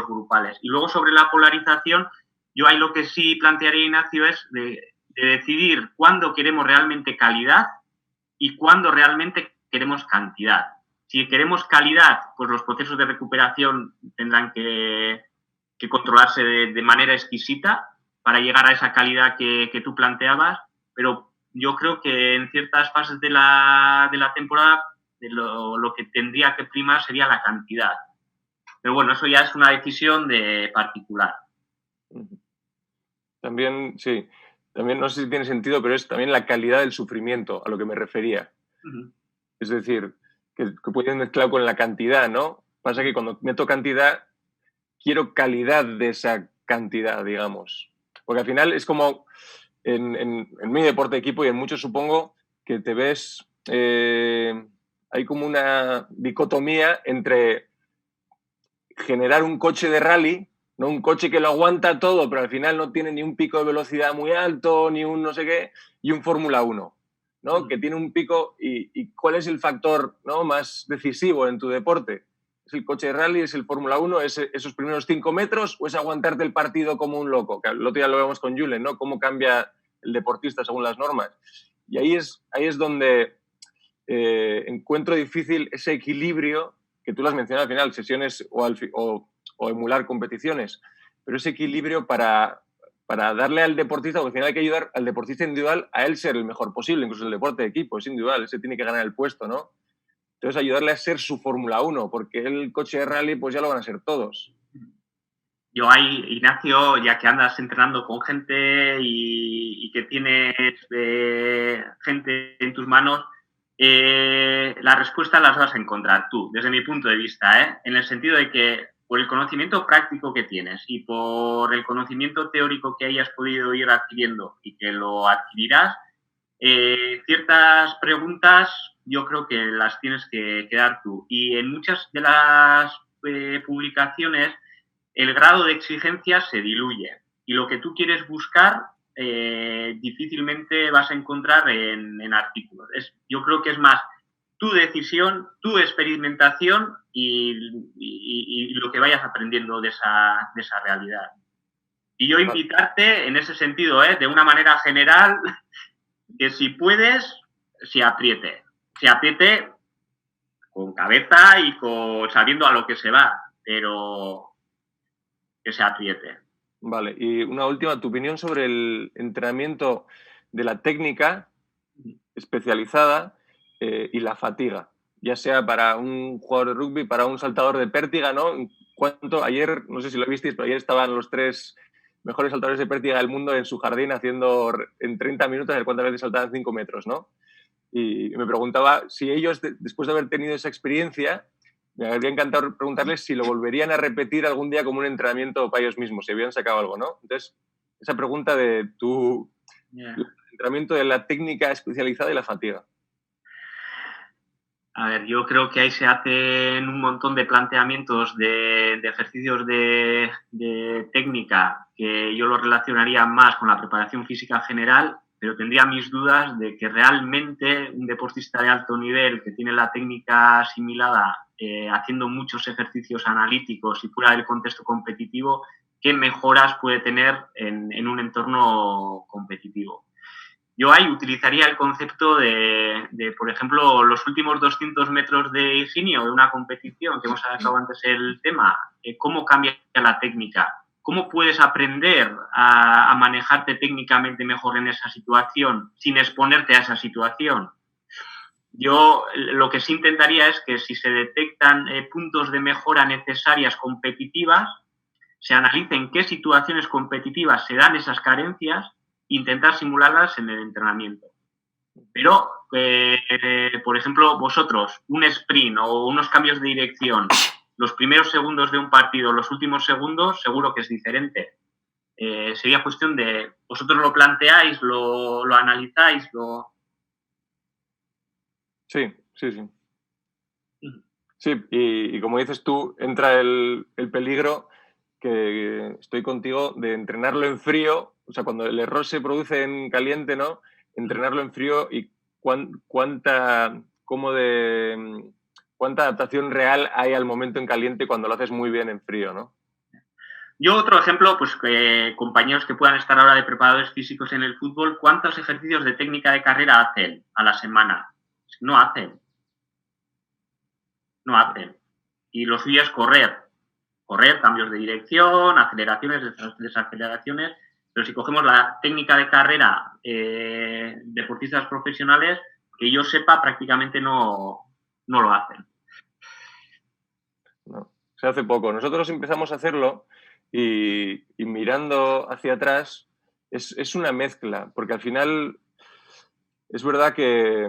grupales. Y luego sobre la polarización, yo ahí lo que sí plantearía, Ignacio, es de decidir cuándo queremos realmente calidad y cuándo realmente queremos cantidad. Si queremos calidad, pues los procesos de recuperación tendrán que controlarse de manera exquisita para llegar a esa calidad que tú planteabas, pero yo creo que en ciertas fases de la temporada lo que tendría que primar sería la cantidad. Pero bueno, eso ya es una decisión de particular. También, sí. también no sé si tiene sentido, pero es también la calidad del sufrimiento, a lo que me refería. Es decir, que pueden mezclar con la cantidad, ¿no? Pasa que cuando meto cantidad, quiero calidad de esa cantidad, digamos. Porque al final es como en mi deporte de equipo y en muchos supongo que te ves, hay como una dicotomía entre generar un coche de rally, ¿no? Un coche que lo aguanta todo, pero al final no tiene ni un pico de velocidad muy alto, ni un no sé qué, y un Fórmula 1, ¿no? Que tiene un pico. ¿Y cuál es el factor, ¿no?, más decisivo en tu deporte? ¿Es el coche de rally? ¿Es el Fórmula 1? ¿Es esos primeros 5 metros? ¿O es aguantarte el partido como un loco? Que el otro día lo vemos con Julen, ¿no? Cómo cambia el deportista según las normas. Y ahí es donde encuentro difícil ese equilibrio que tú lo has mencionado al final, sesiones o emular competiciones, pero ese equilibrio para darle al deportista, porque al final hay que ayudar al deportista individual a él ser el mejor posible, incluso el deporte de equipo es individual, ese tiene que ganar el puesto, ¿no? Entonces ayudarle a ser su Fórmula 1, porque el coche de rally pues ya lo van a ser todos. Yo ahí, Ignacio, ya que andas entrenando con gente y que tienes gente en tus manos, la respuesta las vas a encontrar tú, desde mi punto de vista, en el sentido de que por el conocimiento práctico que tienes y por el conocimiento teórico que hayas podido ir adquiriendo y que lo adquirirás, ciertas preguntas yo creo que las tienes que dar tú. Y en muchas de las publicaciones el grado de exigencia se diluye y lo que tú quieres buscar difícilmente vas a encontrar en artículos. Yo creo que es más tu decisión, tu experimentación y lo que vayas aprendiendo de esa realidad. Y yo invitarte en ese sentido, de una manera general, que si puedes, se apriete con cabeza y sabiendo a lo que se va, pero que se apriete. Vale, y una última, tu opinión sobre el entrenamiento de la técnica especializada y la fatiga, ya sea para un jugador de rugby, para un saltador de pértiga, ¿no? Ayer, no sé si lo visteis, pero ayer estaban los 3 mejores saltadores de pértiga del mundo en su jardín haciendo en 30 minutos el cuántas veces saltaban 5 metros, ¿no? Y me preguntaba si ellos, después de haber tenido esa experiencia, me habría encantado preguntarles si lo volverían a repetir algún día como un entrenamiento para ellos mismos, si habían sacado algo, ¿no? Entonces, esa pregunta de tu entrenamiento de la técnica especializada y la fatiga. A ver, yo creo que ahí se hacen un montón de planteamientos de ejercicios de técnica que yo lo relacionaría más con la preparación física general, pero tendría mis dudas de que realmente un deportista de alto nivel que tiene la técnica asimilada, haciendo muchos ejercicios analíticos y fuera del contexto competitivo, ¿qué mejoras puede tener en un entorno competitivo? Yo ahí utilizaría el concepto de, por ejemplo, los últimos 200 metros de Higinio de una competición, que hemos sacado antes el tema, cómo cambia la técnica, cómo puedes aprender a manejarte técnicamente mejor en esa situación sin exponerte a esa situación. Yo lo que sí intentaría es que si se detectan puntos de mejora necesarias competitivas, se analice en qué situaciones competitivas se dan esas carencias, intentar simularlas en el entrenamiento. Pero, por ejemplo, vosotros, un sprint o unos cambios de dirección, los primeros segundos de un partido, los últimos segundos, seguro que es diferente. Sería cuestión de, vosotros lo planteáis, lo analizáis, Sí. Sí, y como dices tú, entra el peligro, que estoy contigo, de entrenarlo en frío, o sea, cuando el error se produce en caliente, ¿no? Entrenarlo en frío y cuánta adaptación real hay al momento en caliente cuando lo haces muy bien en frío, ¿no? Yo otro ejemplo, pues compañeros que puedan estar ahora de preparadores físicos en el fútbol, ¿cuántos ejercicios de técnica de carrera hacen a la semana? No hacen. Y lo suyo es correr, cambios de dirección, aceleraciones, desaceleraciones, pero si cogemos la técnica de carrera deportistas profesionales, que yo sepa, prácticamente no lo hacen. No, se hace poco. Nosotros empezamos a hacerlo y mirando hacia atrás, es una mezcla, porque al final es verdad que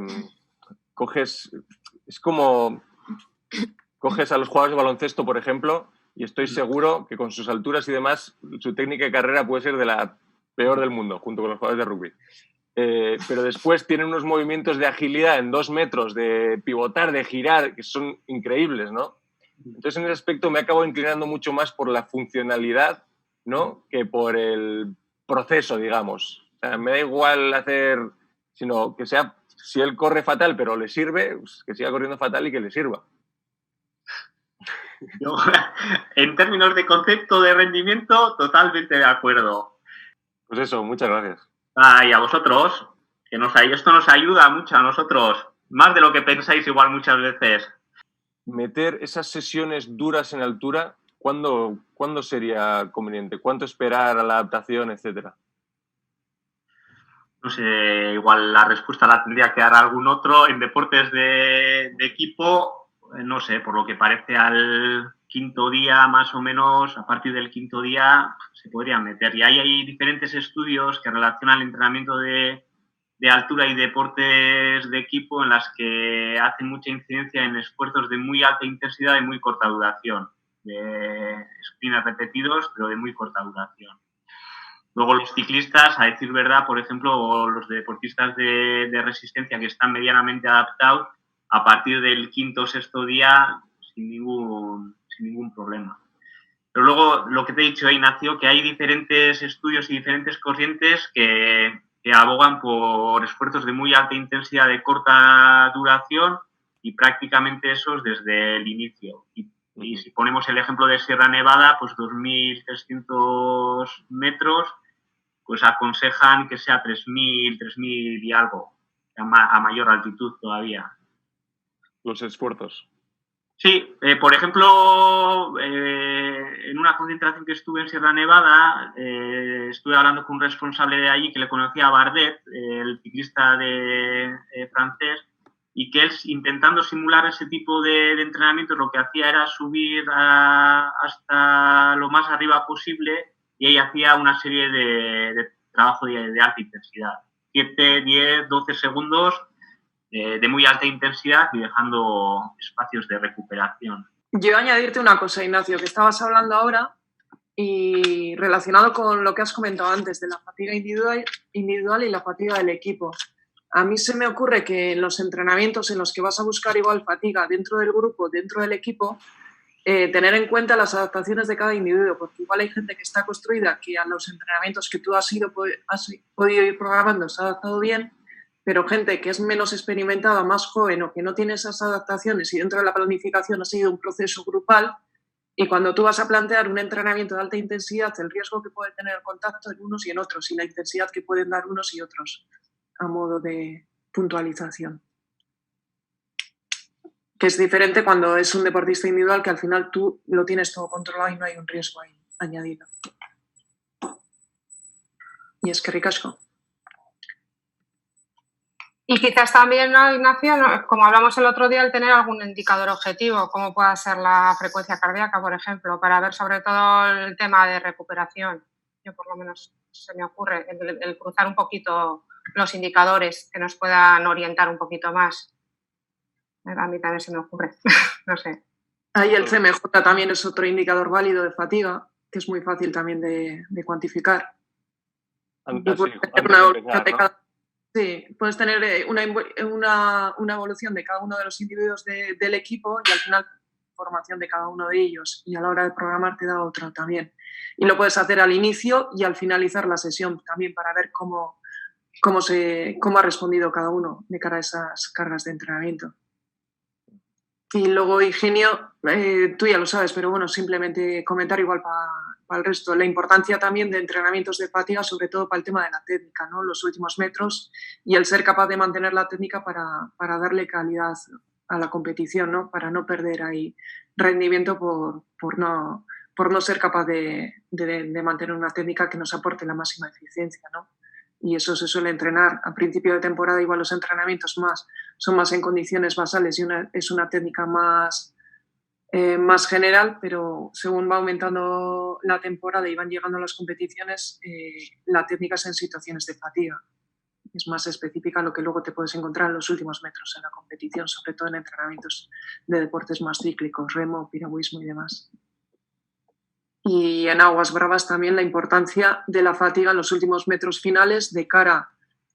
es como coges a los jugadores de baloncesto, por ejemplo, y estoy seguro que con sus alturas y demás, su técnica de carrera puede ser de la peor del mundo, junto con los jugadores de rugby. Pero después tienen unos movimientos de agilidad en 2 metros, de pivotar, de girar, que son increíbles, ¿no? Entonces, en ese aspecto me acabo inclinando mucho más por la funcionalidad, ¿no?, que por el proceso, digamos. O sea, me da igual hacer, sino que sea, si él corre fatal pero le sirve, pues que siga corriendo fatal y que le sirva. Yo, en términos de concepto de rendimiento, totalmente de acuerdo. Pues eso, muchas gracias. Y a vosotros, esto nos ayuda mucho a nosotros, más de lo que pensáis igual muchas veces. Meter esas sesiones duras en altura, ¿cuándo sería conveniente? ¿Cuánto esperar a la adaptación, etcétera? No sé, igual la respuesta la tendría que dar algún otro. En deportes de equipo, no sé, por lo que parece al 5.º día más o menos, a partir del 5.º día se podría meter. Y ahí hay diferentes estudios que relacionan el entrenamiento de altura y deportes de equipo en las que hacen mucha incidencia en esfuerzos de muy alta intensidad y muy corta duración, de sprints repetidos, pero de muy corta duración. Luego los ciclistas, a decir verdad, por ejemplo, o los deportistas de resistencia que están medianamente adaptados, a partir del 5.º o 6.º día, sin ningún problema. Pero luego, lo que te he dicho, Ignacio, que hay diferentes estudios y diferentes corrientes que abogan por esfuerzos de muy alta intensidad, de corta duración, y prácticamente esos desde el inicio. Y si ponemos el ejemplo de Sierra Nevada, pues 2.300 metros, pues aconsejan que sea 3.000 y algo, a mayor altitud todavía. Los esfuerzos. Sí, por ejemplo, en una concentración que estuve en Sierra Nevada, estuve hablando con un responsable de allí que le conocía a Bardet, el ciclista francés, y que él, intentando simular ese tipo de entrenamientos, lo que hacía era subir hasta lo más arriba posible, y ahí hacía una serie de trabajo de alta intensidad. 7, 10, 12 segundos de muy alta intensidad y dejando espacios de recuperación. Yo añadirte una cosa, Ignacio, que estabas hablando ahora y relacionado con lo que has comentado antes de la fatiga individual y la fatiga del equipo. A mí se me ocurre que en los entrenamientos en los que vas a buscar igual fatiga dentro del grupo, dentro del equipo, tener en cuenta las adaptaciones de cada individuo, porque igual hay gente que está construida que a los entrenamientos que tú has podido ir programando se ha adaptado bien, pero gente que es menos experimentada, más joven o que no tiene esas adaptaciones y dentro de la planificación ha sido un proceso grupal, y cuando tú vas a plantear un entrenamiento de alta intensidad, el riesgo que puede tener el contacto en unos y en otros y la intensidad que pueden dar unos y otros a modo de puntualización. Que es diferente cuando es un deportista individual, que al final tú lo tienes todo controlado y no hay un riesgo ahí añadido. Y es que ricasco. Y quizás también, ¿no, Ignacio, como hablamos el otro día, el tener algún indicador objetivo, como pueda ser la frecuencia cardíaca, por ejemplo, para ver sobre todo el tema de recuperación. Yo por lo menos se me ocurre el cruzar un poquito los indicadores que nos puedan orientar un poquito más. A mí también se me ocurre, no sé. Ahí el CMJ también es otro indicador válido de fatiga, que es muy fácil también de cuantificar. Sí, puedes tener una evolución de cada uno de los individuos del equipo y al final formación de cada uno de ellos, y a la hora de programar te da otra también. Y lo puedes hacer al inicio y al finalizar la sesión también para ver cómo ha respondido cada uno de cara a esas cargas de entrenamiento. Y luego, Higinio, tú ya lo sabes, pero bueno, simplemente comentar igual para el resto. La importancia también de entrenamientos de fatiga, sobre todo para el tema de la técnica, ¿no? Los últimos metros y el ser capaz de mantener la técnica para darle calidad a la competición, ¿no? Para no perder ahí rendimiento por no ser capaz de mantener una técnica que nos aporte la máxima eficiencia, ¿no? Y eso se suele entrenar a principio de temporada. Igual los entrenamientos son más en condiciones basales y es una técnica más más general, pero según va aumentando la temporada y van llegando las competiciones, la técnica es en situaciones de fatiga. Es más específica lo que luego te puedes encontrar en los últimos metros en la competición, sobre todo en entrenamientos de deportes más cíclicos, remo, piragüismo y demás. Y en aguas bravas también la importancia de la fatiga en los últimos metros finales de cara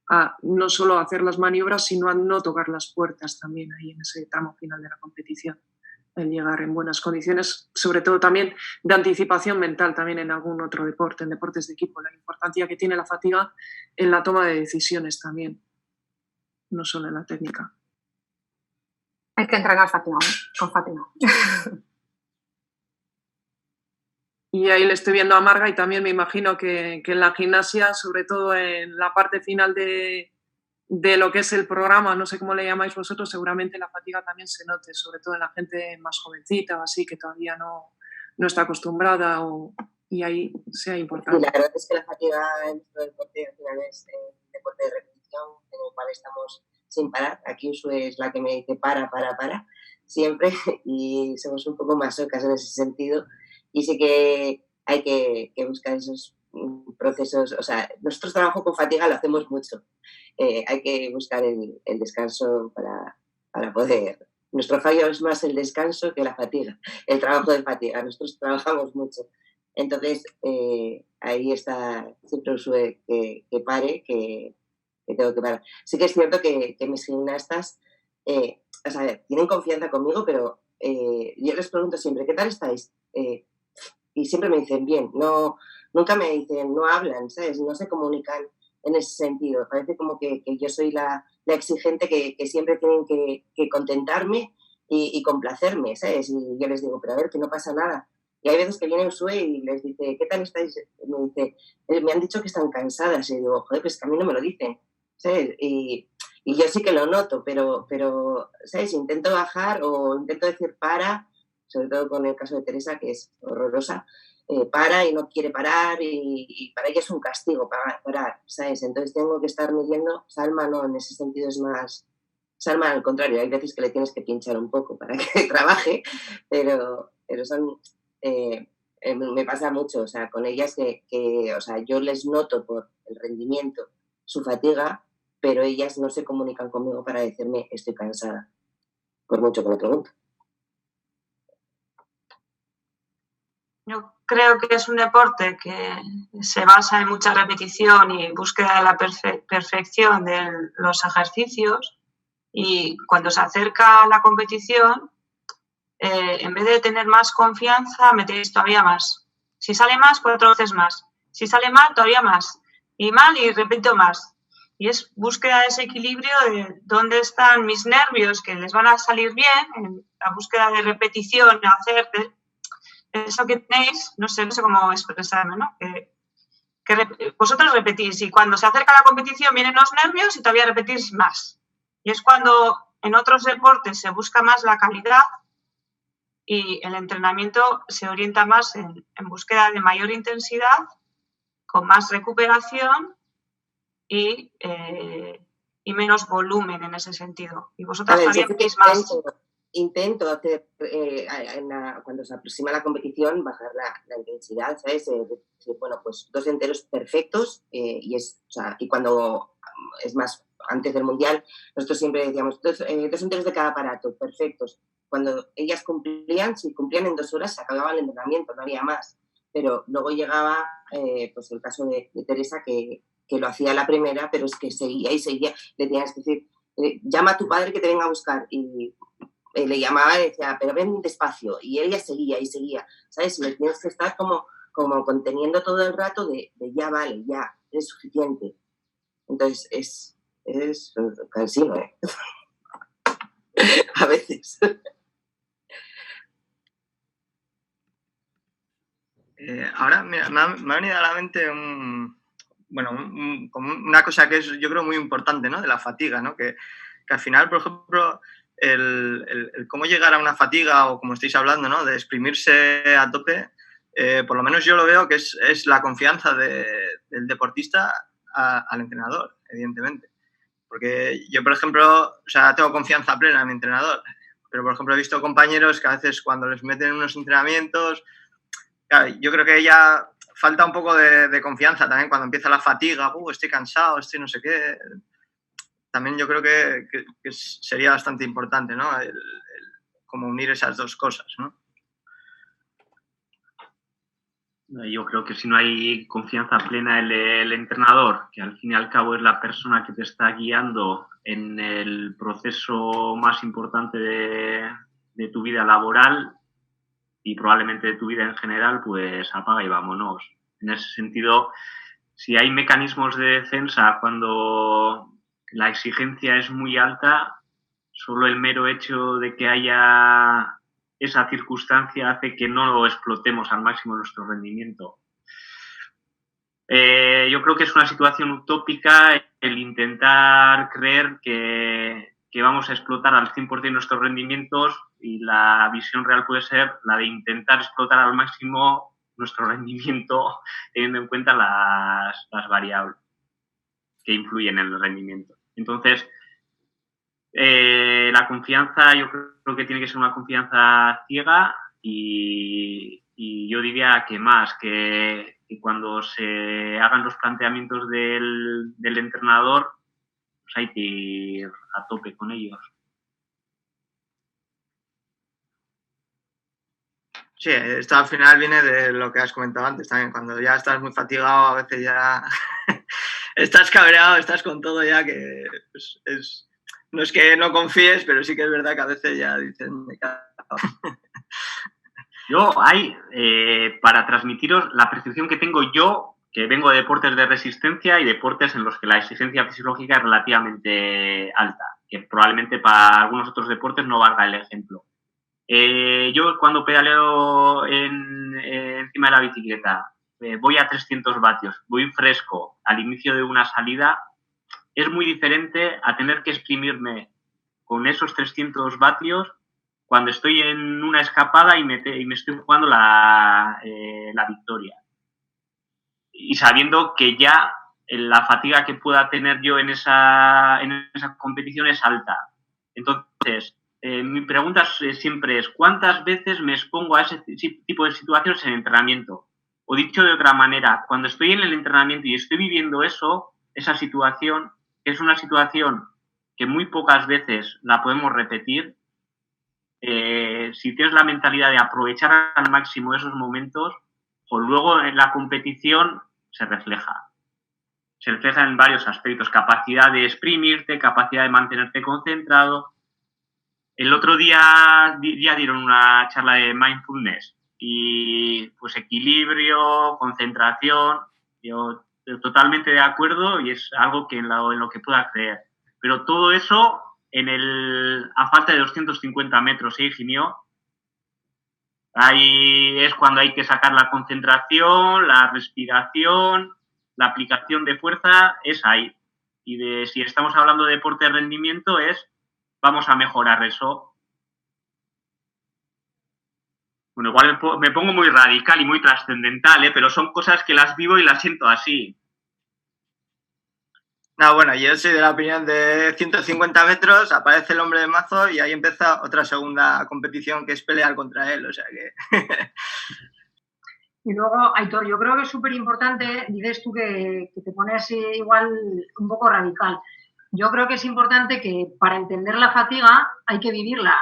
a no solo hacer las maniobras, sino a no tocar las puertas también ahí en ese tramo final de la competición. El llegar en buenas condiciones, sobre todo también de anticipación mental también en algún otro deporte, en deportes de equipo, la importancia que tiene la fatiga en la toma de decisiones también, no solo en la técnica. Hay que entrenar fatigado, con fatiga. Y ahí le estoy viendo a Marga y también me imagino que en la gimnasia, sobre todo en la parte final de lo que es el programa, no sé cómo le llamáis vosotros, seguramente la fatiga también se note, sobre todo en la gente más jovencita o así, que todavía no está acostumbrada y ahí sea importante. Y la verdad es que la fatiga en nuestro deporte al final es un deporte de repetición en el cual estamos sin parar. Aquí Usue es la que me dice para, siempre, y somos un poco masocas en ese sentido. Y sí que hay que buscar esos procesos, o sea, nosotros trabajo con fatiga lo hacemos mucho. Hay que buscar el descanso para poder. Nuestro fallo es más el descanso que la fatiga, el trabajo de fatiga. Nosotros trabajamos mucho. Entonces, ahí está siempre Usue que pare, que tengo que parar. Sí que es cierto que mis gimnastas, o sea, tienen confianza conmigo, pero yo les pregunto siempre, ¿qué tal estáis? Y siempre me dicen bien, nunca me dicen, no hablan, ¿sabes? No se comunican en ese sentido. Parece como que yo soy la exigente que siempre tienen que contentarme y complacerme, ¿sabes? Y yo les digo, pero a ver, que no pasa nada. Y hay veces que viene Usue y les dice, ¿qué tal estáis? Y me dice, me han dicho que están cansadas. Y digo, joder, pues que a mí no me lo dicen, ¿sabes? Y yo sí que lo noto, pero ¿sabes? Intento bajar o intento decir para, sobre todo con el caso de Teresa, que es horrorosa, para y no quiere parar y para ella es un castigo parar, ¿sabes? Entonces tengo que estar midiendo. Salma no, en ese sentido es más... Salma al contrario, hay veces que le tienes que pinchar un poco para que trabaje, pero son... me pasa mucho, o sea, con ellas que o sea, yo les noto por el rendimiento su fatiga, pero ellas no se comunican conmigo para decirme estoy cansada, por mucho que me pregunto. Yo creo que es un deporte que se basa en mucha repetición y búsqueda de la perfección de los ejercicios, y cuando se acerca a la competición, en vez de tener más confianza, metéis todavía más. Si sale más, 4 veces más. Si sale mal, todavía más. Y mal, y repito más. Y es búsqueda de ese equilibrio de dónde están mis nervios, que les van a salir bien, en la búsqueda de repetición, hacer eso que tenéis, no sé cómo expresarme, ¿no? Que vosotros repetís y cuando se acerca la competición vienen los nervios y todavía repetís más. Y es cuando en otros deportes se busca más la calidad y el entrenamiento se orienta más en búsqueda de mayor intensidad, con más recuperación y menos volumen en ese sentido. Y vosotras todavía repetís más. Intento hacer, cuando se aproxima la competición, bajar la intensidad, ¿sabes? Decir, bueno, pues 2 enteros perfectos y cuando es más, antes del Mundial, nosotros siempre decíamos 2 enteros de cada aparato, perfectos. Cuando ellas si cumplían en 2 horas, se acababa el entrenamiento, no había más. Pero luego llegaba, pues el caso de Teresa, que lo hacía la primera, pero es que seguía y seguía. Le tenías que decir, llama a tu padre que te venga a buscar. Y le llamaba y decía, pero ven despacio. Y ella seguía y seguía, ¿sabes? Y le tienes que estar como conteniendo todo el rato de ya vale, ya, es suficiente. Entonces es cansino, ¿eh? A veces. Ahora me ha venido a la mente como una cosa que es, yo creo, muy importante, ¿no? De la fatiga, ¿no? Que al final, por ejemplo, el cómo llegar a una fatiga, o como estáis hablando, ¿no? De exprimirse a tope, por lo menos yo lo veo que es la confianza del deportista al entrenador, evidentemente. Porque yo, por ejemplo, o sea, tengo confianza plena en mi entrenador. Pero, por ejemplo, he visto compañeros que a veces cuando les meten unos entrenamientos, claro, yo creo que ya falta un poco de confianza también cuando empieza la fatiga, estoy cansado, estoy no sé qué. También yo creo que sería bastante importante, ¿no? Como unir esas dos cosas, ¿no? Yo creo que si no hay confianza plena en el entrenador, que al fin y al cabo es la persona que te está guiando en el proceso más importante de tu vida laboral y probablemente de tu vida en general, pues apaga y vámonos. En ese sentido, si hay mecanismos de defensa cuando la exigencia es muy alta, solo el mero hecho de que haya esa circunstancia hace que no explotemos al máximo nuestro rendimiento. Yo creo que es una situación utópica el intentar creer que vamos a explotar al 100% nuestros rendimientos, y la visión real puede ser la de intentar explotar al máximo nuestro rendimiento teniendo en cuenta las variables que influyen en el rendimiento. Entonces, la confianza yo creo que tiene que ser una confianza ciega, y yo diría que más, que cuando se hagan los planteamientos del entrenador, pues hay que ir a tope con ellos. Sí, esto al final viene de lo que has comentado antes también. Cuando ya estás muy fatigado, a veces ya estás cabreado, estás con todo ya, que pues, no es que no confíes, pero sí que es verdad que a veces ya dicen, me cago. Yo para transmitiros la percepción que tengo yo, que vengo de deportes de resistencia y deportes en los que la exigencia fisiológica es relativamente alta, que probablemente para algunos otros deportes no valga el ejemplo. Yo cuando pedaleo encima de la bicicleta, voy a 300 vatios, voy fresco al inicio de una salida, es muy diferente a tener que exprimirme con esos 300 vatios cuando estoy en una escapada y me estoy jugando la victoria. Y sabiendo que ya la fatiga que pueda tener yo en esa competición es alta. Entonces, mi pregunta siempre es, ¿cuántas veces me expongo a ese tipo de situaciones en entrenamiento? O dicho de otra manera, cuando estoy en el entrenamiento y estoy viviendo esa situación, que es una situación que muy pocas veces la podemos repetir, si tienes la mentalidad de aprovechar al máximo esos momentos, pues luego en la competición se refleja. Se refleja en varios aspectos, capacidad de exprimirte, capacidad de mantenerte concentrado. El otro día ya dieron una charla de mindfulness y pues equilibrio, concentración, yo totalmente de acuerdo y es algo que en lo que pueda creer. Pero todo eso a falta de 250 metros, Ginio, ahí es cuando hay que sacar la concentración, la respiración, la aplicación de fuerza, es ahí. Y si estamos hablando de deporte de rendimiento, vamos a mejorar eso. Bueno, igual me pongo muy radical y muy trascendental, pero son cosas que las vivo y las siento así. No, bueno, yo soy de la opinión de 150 metros, aparece el hombre de mazo y ahí empieza otra segunda competición que es pelear contra él, o sea que... Y luego, Aitor, yo creo que es súper importante, dices tú que te pones igual un poco radical. Yo creo que es importante que para entender la fatiga hay que vivirla.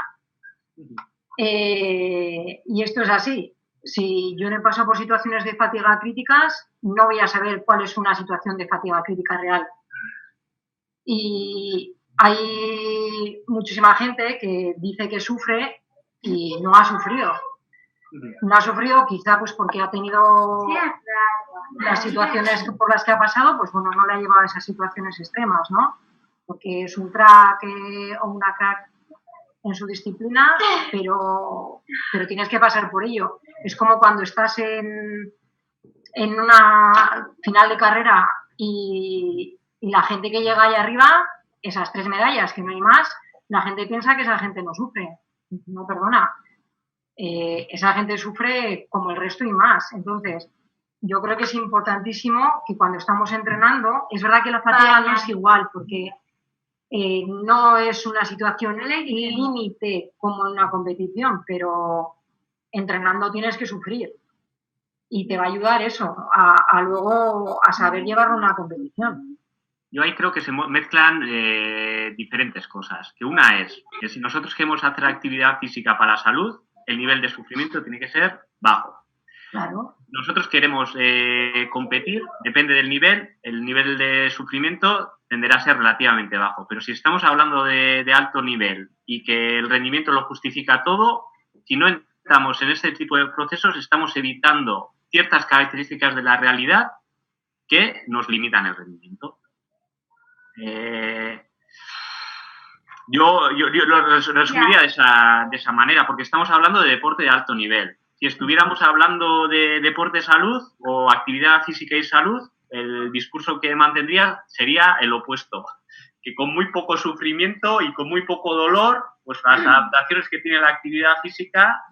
Y esto es así. Si yo no he pasado por situaciones de fatiga críticas, no voy a saber cuál es una situación de fatiga crítica real. Y hay muchísima gente que dice que sufre y no ha sufrido. No ha sufrido quizá pues porque ha tenido las situaciones por las que ha pasado, pues bueno, no le ha llevado a esas situaciones extremas, ¿no? Porque es un crack o una crack en su disciplina, pero tienes que pasar por ello. Es como cuando estás en una final de carrera y la gente que llega ahí arriba, esas 3 medallas, que no hay más, la gente piensa que esa gente no sufre. No, perdona. Esa gente sufre como el resto y más. Entonces, yo creo que es importantísimo que cuando estamos entrenando, es verdad que la fatiga no es igual, porque No es una situación límite como en una competición, pero entrenando tienes que sufrir y te va a ayudar eso, a luego a saber llevar una competición. Yo ahí creo que se mezclan diferentes cosas. Que una es que si nosotros queremos hacer actividad física para la salud, el nivel de sufrimiento tiene que ser bajo. Claro. Nosotros queremos competir, depende del nivel, el nivel de sufrimiento tenderá a ser relativamente bajo. Pero si estamos hablando de alto nivel y que el rendimiento lo justifica todo, si no entramos en este tipo de procesos, estamos evitando ciertas características de la realidad que nos limitan el rendimiento. Yo lo resumiría de esa manera, porque estamos hablando de deporte de alto nivel. Si estuviéramos hablando de deporte, salud o actividad física y salud, el discurso que mantendría sería el opuesto, que con muy poco sufrimiento y con muy poco dolor, pues las adaptaciones que tiene la actividad física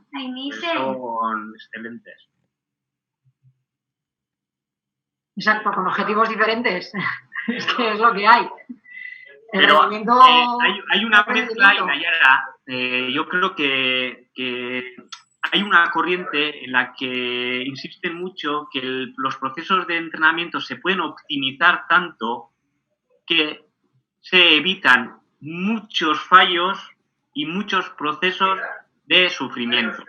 son excelentes. Exacto, con objetivos diferentes. Es que es lo que hay. Pero hay una mezcla ahí, Nayara. Yo creo que hay una corriente en la que insisten mucho que los procesos de entrenamiento se pueden optimizar tanto que se evitan muchos fallos y muchos procesos de sufrimiento.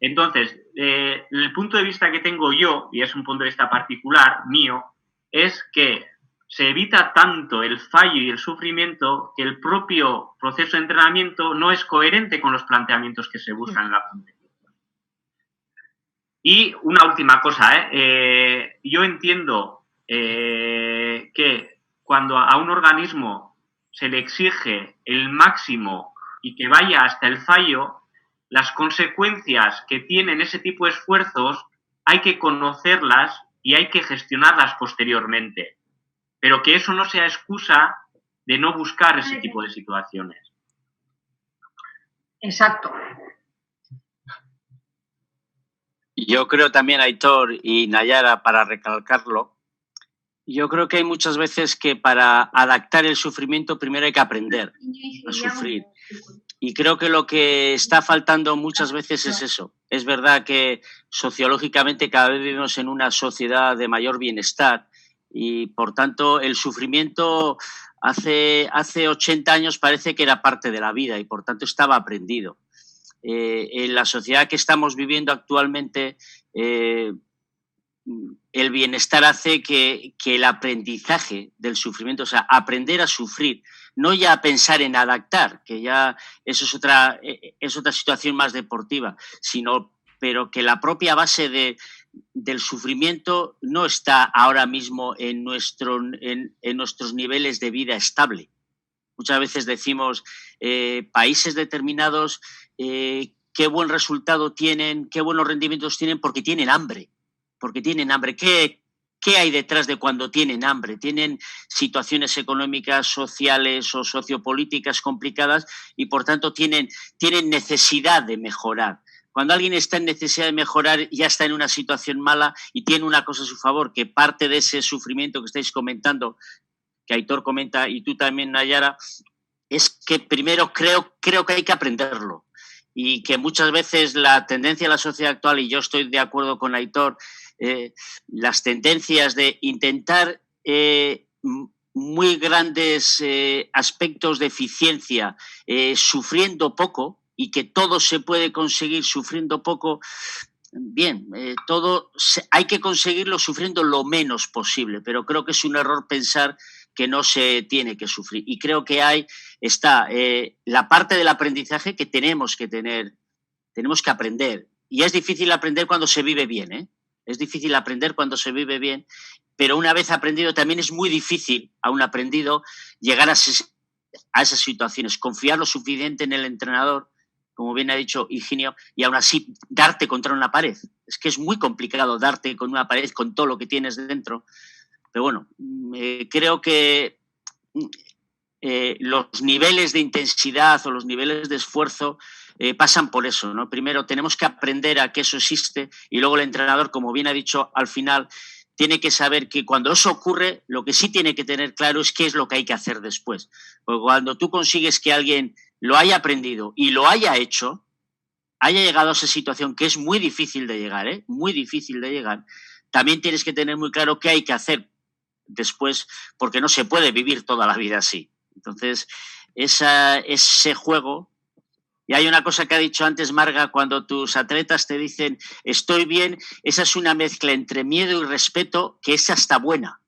Entonces, el punto de vista que tengo yo, y es un punto de vista particular mío, es que se evita tanto el fallo y el sufrimiento que el propio proceso de entrenamiento no es coherente con los planteamientos que se buscan en la competición. Y una última cosa, yo entiendo que cuando a un organismo se le exige el máximo y que vaya hasta el fallo, las consecuencias que tienen ese tipo de esfuerzos hay que conocerlas y hay que gestionarlas posteriormente. Pero que eso no sea excusa de no buscar ese tipo de situaciones. Exacto. Yo creo también, Aitor y Nayara, para recalcarlo, yo creo que hay muchas veces que para adaptar el sufrimiento primero hay que aprender a sufrir. Y creo que lo que está faltando muchas veces es eso. Es verdad que sociológicamente cada vez vivimos en una sociedad de mayor bienestar y, por tanto, el sufrimiento hace 80 años parece que era parte de la vida y, por tanto, estaba aprendido. En la sociedad que estamos viviendo actualmente, el bienestar hace que el aprendizaje del sufrimiento, o sea, aprender a sufrir, no ya a pensar en adaptar, que ya eso es otra situación más deportiva, pero que la propia base del sufrimiento no está ahora mismo en nuestros niveles de vida estable. Muchas veces decimos, países determinados, qué buen resultado tienen, qué buenos rendimientos tienen porque tienen hambre. ¿Qué hay detrás de cuando tienen hambre? Tienen situaciones económicas, sociales o sociopolíticas complicadas y, por tanto, tienen necesidad de mejorar. Cuando alguien está en necesidad de mejorar, ya está en una situación mala y tiene una cosa a su favor, que parte de ese sufrimiento que estáis comentando, que Aitor comenta y tú también, Nayara, es que primero creo que hay que aprenderlo. Y que muchas veces la tendencia de la sociedad actual, y yo estoy de acuerdo con Aitor, las tendencias de intentar muy grandes aspectos de eficiencia sufriendo poco y que todo se puede conseguir sufriendo poco, bien, hay que conseguirlo sufriendo lo menos posible, pero creo que es un error pensar que no se tiene que sufrir. Y creo que está la parte del aprendizaje que tenemos que aprender. Y es difícil aprender cuando se vive bien, ¿eh? Es difícil aprender cuando se vive bien, pero una vez aprendido también es muy difícil a un aprendido llegar a esas situaciones, confiar lo suficiente en el entrenador, como bien ha dicho Higinio, y aún así darte contra una pared. Es que es muy complicado darte con una pared con todo lo que tienes dentro. Pero bueno, creo que los niveles de intensidad o los niveles de esfuerzo pasan por eso, ¿no? Primero tenemos que aprender a que eso existe y luego el entrenador, como bien ha dicho al final, tiene que saber que cuando eso ocurre, lo que sí tiene que tener claro es qué es lo que hay que hacer después. Porque cuando tú consigues que alguien lo haya aprendido y lo haya hecho, haya llegado a esa situación que es muy difícil de llegar, muy difícil de llegar, también tienes que tener muy claro qué hay que hacer después, porque no se puede vivir toda la vida así. Entonces, ese juego... Y hay una cosa que ha dicho antes Marga, cuando tus atletas te dicen estoy bien, esa es una mezcla entre miedo y respeto que es hasta buena.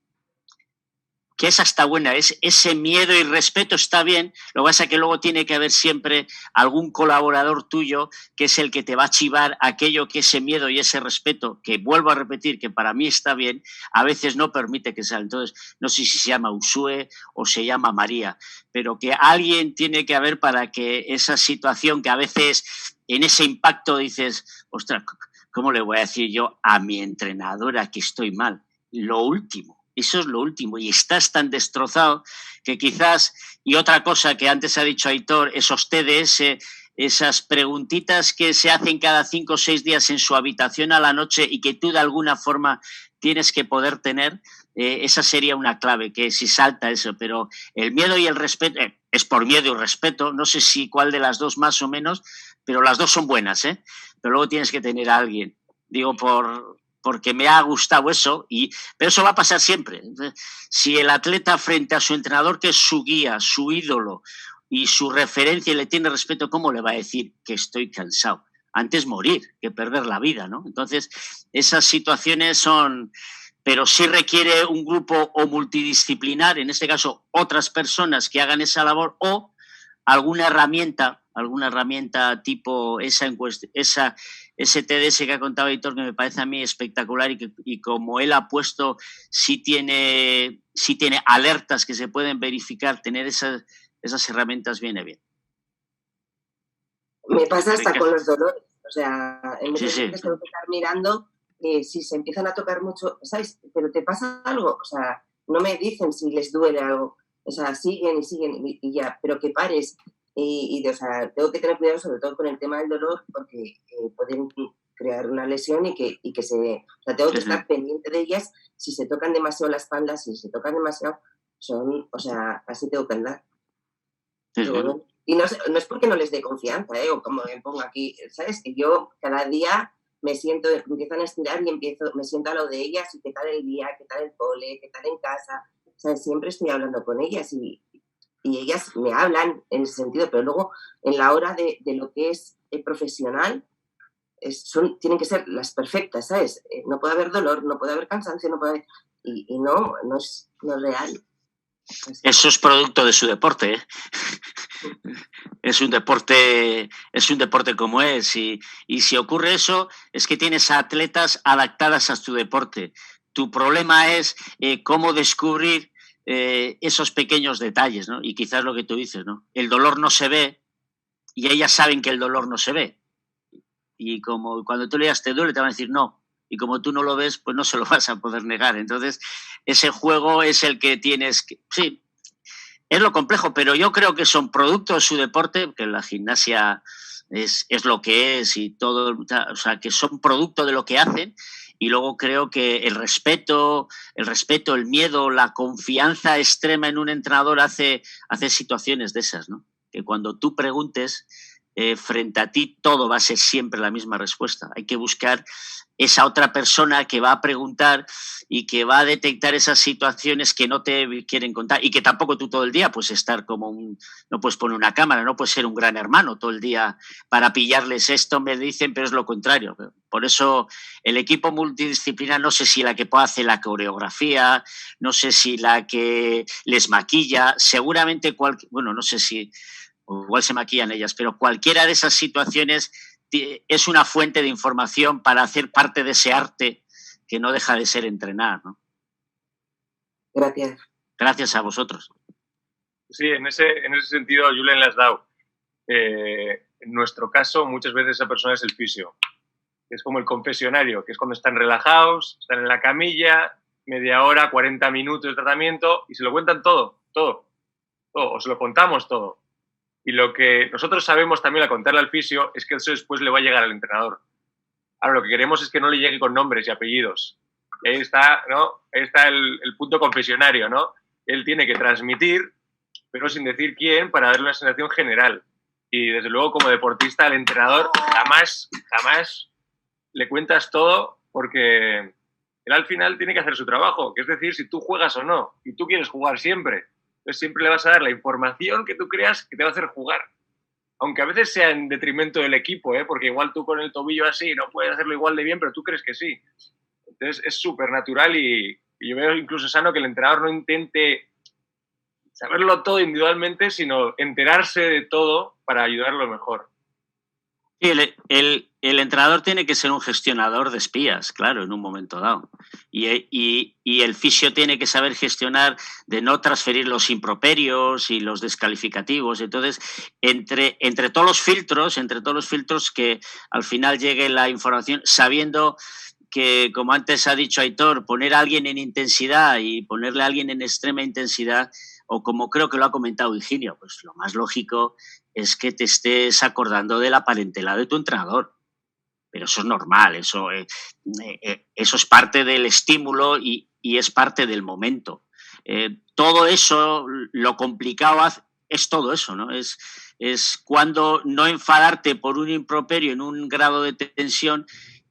Ese miedo y respeto está bien, lo que pasa es que luego tiene que haber siempre algún colaborador tuyo que es el que te va a chivar aquello que ese miedo y ese respeto, que vuelvo a repetir que para mí está bien, a veces no permite que sea. Entonces, no sé si se llama Usue o se llama María, pero que alguien tiene que haber para que esa situación que a veces en ese impacto dices, ostras, ¿cómo le voy a decir yo a mi entrenadora que estoy mal? Lo último. Eso es lo último, y estás tan destrozado que quizás, y otra cosa que antes ha dicho Aitor, esos TDS, esas preguntitas que se hacen cada 5 o 6 días en su habitación a la noche y que tú de alguna forma tienes que poder tener, esa sería una clave, que si salta eso, pero el miedo y el respeto, es por miedo y respeto, no sé si cuál de las dos más o menos, pero las dos son buenas, pero luego tienes que tener a alguien, digo porque me ha gustado eso, pero eso va a pasar siempre. Si el atleta frente a su entrenador, que es su guía, su ídolo y su referencia, le tiene respeto, ¿cómo le va a decir que estoy cansado? Antes morir que perder la vida, ¿no? Entonces, esas situaciones son... Pero sí requiere un grupo o multidisciplinar, en este caso otras personas que hagan esa labor, o alguna herramienta tipo ese TDS que ha contado Aitor, que me parece a mí espectacular y como él ha puesto, sí tiene alertas que se pueden verificar, tener esas herramientas viene bien. Me pasa hasta con los dolores, o sea, en muchas veces tengo que estar mirando si se empiezan a tocar mucho, ¿sabes? Pero te pasa algo, o sea, no me dicen si les duele algo, o sea, siguen y ya, pero que pares. O sea, tengo que tener cuidado sobre todo con el tema del dolor porque pueden crear una lesión y que o sea, tengo que estar pendiente de ellas. Si se tocan demasiado la espalda, si se tocan demasiado, o sea, así tengo que andar. Y no es porque no les dé confianza, o como me pongo aquí, ¿sabes? Que yo cada día empiezan a estirar y me siento a lo de ellas y qué tal el día, qué tal el cole, qué tal en casa. O sea, siempre estoy hablando con ellas y ellas me hablan en ese sentido, pero luego en la hora de lo que es profesional tienen que ser las perfectas, ¿sabes? No puede haber dolor, no puede haber cansancio, no puede haber... Y no es real. Eso es producto de su deporte, Es un deporte como es y si ocurre eso es que tienes atletas adaptadas a tu deporte. Tu problema es cómo descubrir esos pequeños detalles, ¿no? Y quizás lo que tú dices, ¿no? El dolor no se ve y ellas saben que el dolor no se ve. Y como cuando tú le digas te duele, te van a decir no. Y como tú no lo ves, pues no se lo vas a poder negar. Entonces, ese juego es el que tienes que... Sí, es lo complejo, pero yo creo que son producto de su deporte, que la gimnasia es lo que es y todo, o sea, que son producto de lo que hacen. Y luego creo que el respeto, el miedo, la confianza extrema en un entrenador hace situaciones de esas, ¿no? Que cuando tú preguntes, frente a ti todo va a ser siempre la misma respuesta. Hay que buscar esa otra persona que va a preguntar y que va a detectar esas situaciones que no te quieren contar y que tampoco tú todo el día puedes estar no puedes poner una cámara, no puedes ser un gran hermano todo el día para pillarles esto, me dicen, pero es lo contrario. Por eso el equipo multidisciplinar, no sé si la que hace la coreografía, no sé si la que les maquilla, seguramente no sé si igual se maquillan ellas, pero cualquiera de esas situaciones es una fuente de información para hacer parte de ese arte que no deja de ser entrenar, ¿no? Gracias. Gracias a vosotros. Sí, en ese sentido, Julen, le has dado. En nuestro caso, muchas veces esa persona es el fisio. Es como el confesionario, que es cuando están relajados, están en la camilla, media hora, 40 minutos de tratamiento y se lo cuentan todo, o se lo contamos todo. Y lo que nosotros sabemos también al contarle al fisio es que eso después le va a llegar al entrenador. Ahora, lo que queremos es que no le llegue con nombres y apellidos, Ahí está, ¿no? Ahí está el punto confesionario, ¿no? Él tiene que transmitir, pero sin decir quién, para darle una sensación general. Y desde luego, como deportista, al entrenador jamás le cuentas todo, porque él al final tiene que hacer su trabajo, que es decir, si tú juegas o no, y tú quieres jugar siempre. Entonces siempre le vas a dar la información que tú creas que te va a hacer jugar. Aunque a veces sea en detrimento del equipo, porque igual tú con el tobillo así no puedes hacerlo igual de bien, pero tú crees que sí. Entonces es súper natural y yo veo incluso sano que el entrenador no intente saberlo todo individualmente, sino enterarse de todo para ayudarlo mejor. Sí, el entrenador tiene que ser un gestionador de espías, claro, en un momento dado. Y el fisio tiene que saber gestionar de no transferir los improperios y los descalificativos. Entonces, entre todos los filtros que al final llegue la información, sabiendo que, como antes ha dicho Aitor, poner a alguien en intensidad y ponerle a alguien en extrema intensidad, o como creo que lo ha comentado Higinio, pues lo más lógico es que te estés acordando de la parentela de tu entrenador. Pero eso es normal, eso es parte del estímulo y es parte del momento. Todo eso, lo complicado es todo eso, ¿no? Es cuando no enfadarte por un improperio en un grado de tensión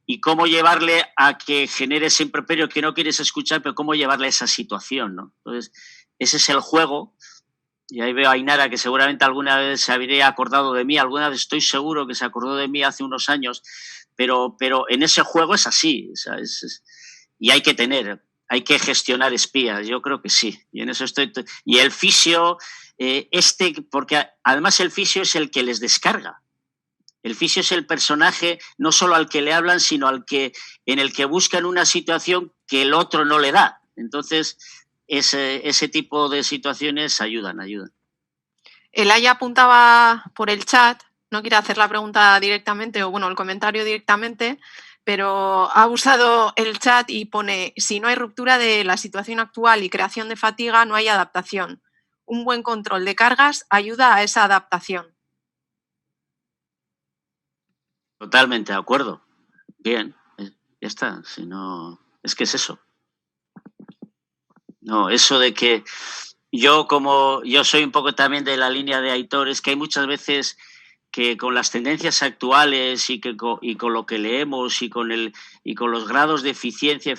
y cómo llevarle a que genere ese improperio que no quieres escuchar, pero cómo llevarle a esa situación, ¿no? Entonces, ese es el juego. Y ahí veo a Ainara, que seguramente alguna vez se habría acordado de mí, alguna vez estoy seguro que se acordó de mí hace unos años, pero en ese juego es así, o sea, y hay que gestionar espías, yo creo que sí, y en eso estoy. Y el fisio, porque además el fisio es el que les descarga. El fisio es el personaje no solo al que le hablan, sino en el que buscan una situación que el otro no le da. Entonces, ese tipo de situaciones ayudan. Elaya apuntaba por el chat, no quiere hacer la pregunta directamente o el comentario directamente, pero ha usado el chat y pone: si no hay ruptura de la situación actual y creación de fatiga, no hay adaptación. Un buen control de cargas ayuda a esa adaptación. Totalmente de acuerdo. Bien, ya está. Si no, es que es eso. No, eso de que yo soy un poco también de la línea de Aitor, es que hay muchas veces que con las tendencias actuales y con lo que leemos y con los grados de eficiencia,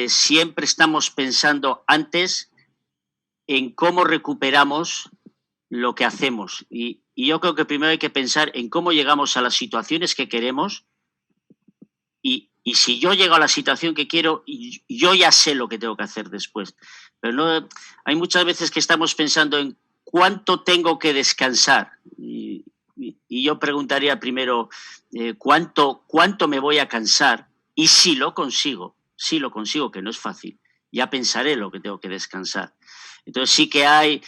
siempre estamos pensando antes en cómo recuperamos lo que hacemos. Y yo creo que primero hay que pensar en cómo llegamos a las situaciones que queremos. Y si yo llego a la situación que quiero, yo ya sé lo que tengo que hacer después. Pero no, hay muchas veces que estamos pensando en cuánto tengo que descansar. Y yo preguntaría primero, ¿cuánto me voy a cansar? Y si lo consigo, que no es fácil, ya pensaré lo que tengo que descansar. Entonces sí que hay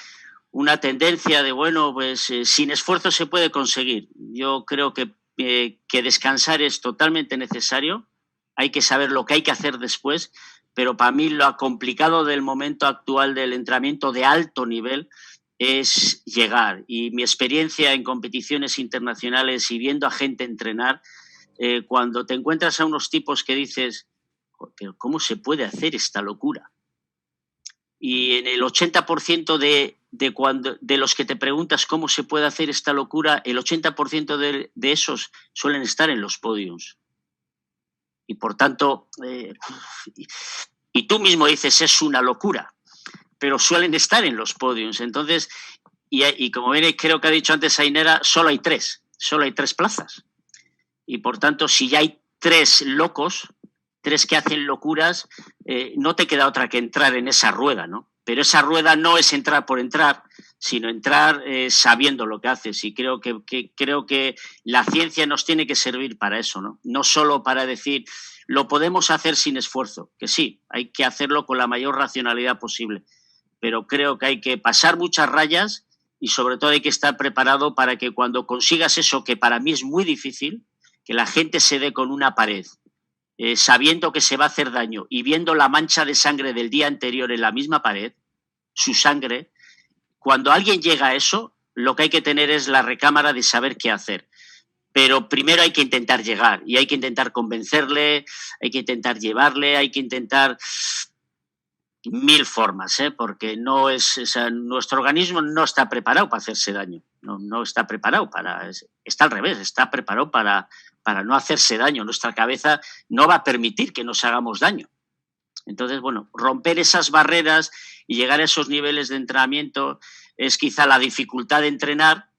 una tendencia de, sin esfuerzo se puede conseguir. Yo creo que descansar es totalmente necesario. Hay que saber lo que hay que hacer después, pero para mí lo complicado del momento actual del entrenamiento de alto nivel es llegar. Y mi experiencia en competiciones internacionales y viendo a gente entrenar, cuando te encuentras a unos tipos que dices, pero ¿cómo se puede hacer esta locura? Y en el 80% de los que te preguntas cómo se puede hacer esta locura, el 80% de esos suelen estar en los podiums. Y por tanto, y tú mismo dices, es una locura, pero suelen estar en los podiums. Entonces, y como bien creo que ha dicho antes Ainara, solo hay tres plazas. Y por tanto, si ya hay 3 locos, 3 que hacen locuras, no te queda otra que entrar en esa rueda, ¿no? Pero esa rueda no es entrar por entrar, sino entrar sabiendo lo que haces. Y creo que la ciencia nos tiene que servir para eso, ¿no? No solo para decir, lo podemos hacer sin esfuerzo, que sí, hay que hacerlo con la mayor racionalidad posible. Pero creo que hay que pasar muchas rayas y sobre todo hay que estar preparado para que cuando consigas eso, que para mí es muy difícil, que la gente se dé con una pared, sabiendo que se va a hacer daño y viendo la mancha de sangre del día anterior en la misma pared, su sangre, cuando alguien llega a eso, lo que hay que tener es la recámara de saber qué hacer. pero primero hay que intentar llegar y hay que intentar convencerle, hay que intentar llevarle, hay que intentar 1000 formas, porque no es, o sea, nuestro organismo no está preparado para hacerse daño, no está preparado está al revés, está preparado para no hacerse daño. Nuestra cabeza no va a permitir que nos hagamos daño. Entonces, bueno, romper esas barreras y llegar a esos niveles de entrenamiento es quizá la dificultad de entrenar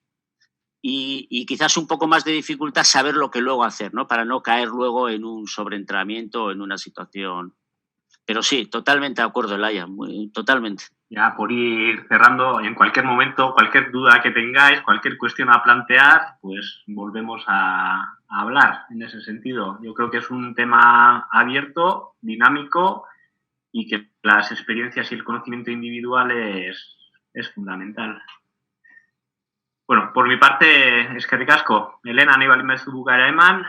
y quizás un poco más de dificultad saber lo que luego hacer, ¿no? Para no caer luego en un sobreentrenamiento o en una situación. Pero sí, totalmente de acuerdo, Elaya, totalmente. Ya por ir cerrando, en cualquier momento, cualquier duda que tengáis, cualquier cuestión a plantear, pues volvemos a hablar en ese sentido. Yo creo que es un tema abierto, dinámico y que las experiencias y el conocimiento individual es fundamental. Bueno, por mi parte, eskerrik asko. Elena, nahi baldin baduzu bukaera eman.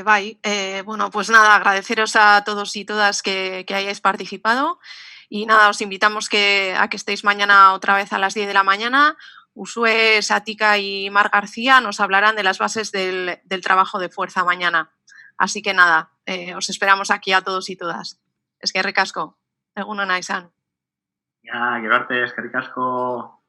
Bai, bueno, pues nada, agradeceros a todos y todas que hayáis participado y nada, os invitamos a que estéis mañana otra vez a las 10 de la mañana. Usue Satica y Mar García nos hablarán de las bases del trabajo de fuerza mañana. Así que nada, os esperamos aquí a todos y todas. Eskerrik asko, egun ona izan. Ya, gero arte, eskerrik asko.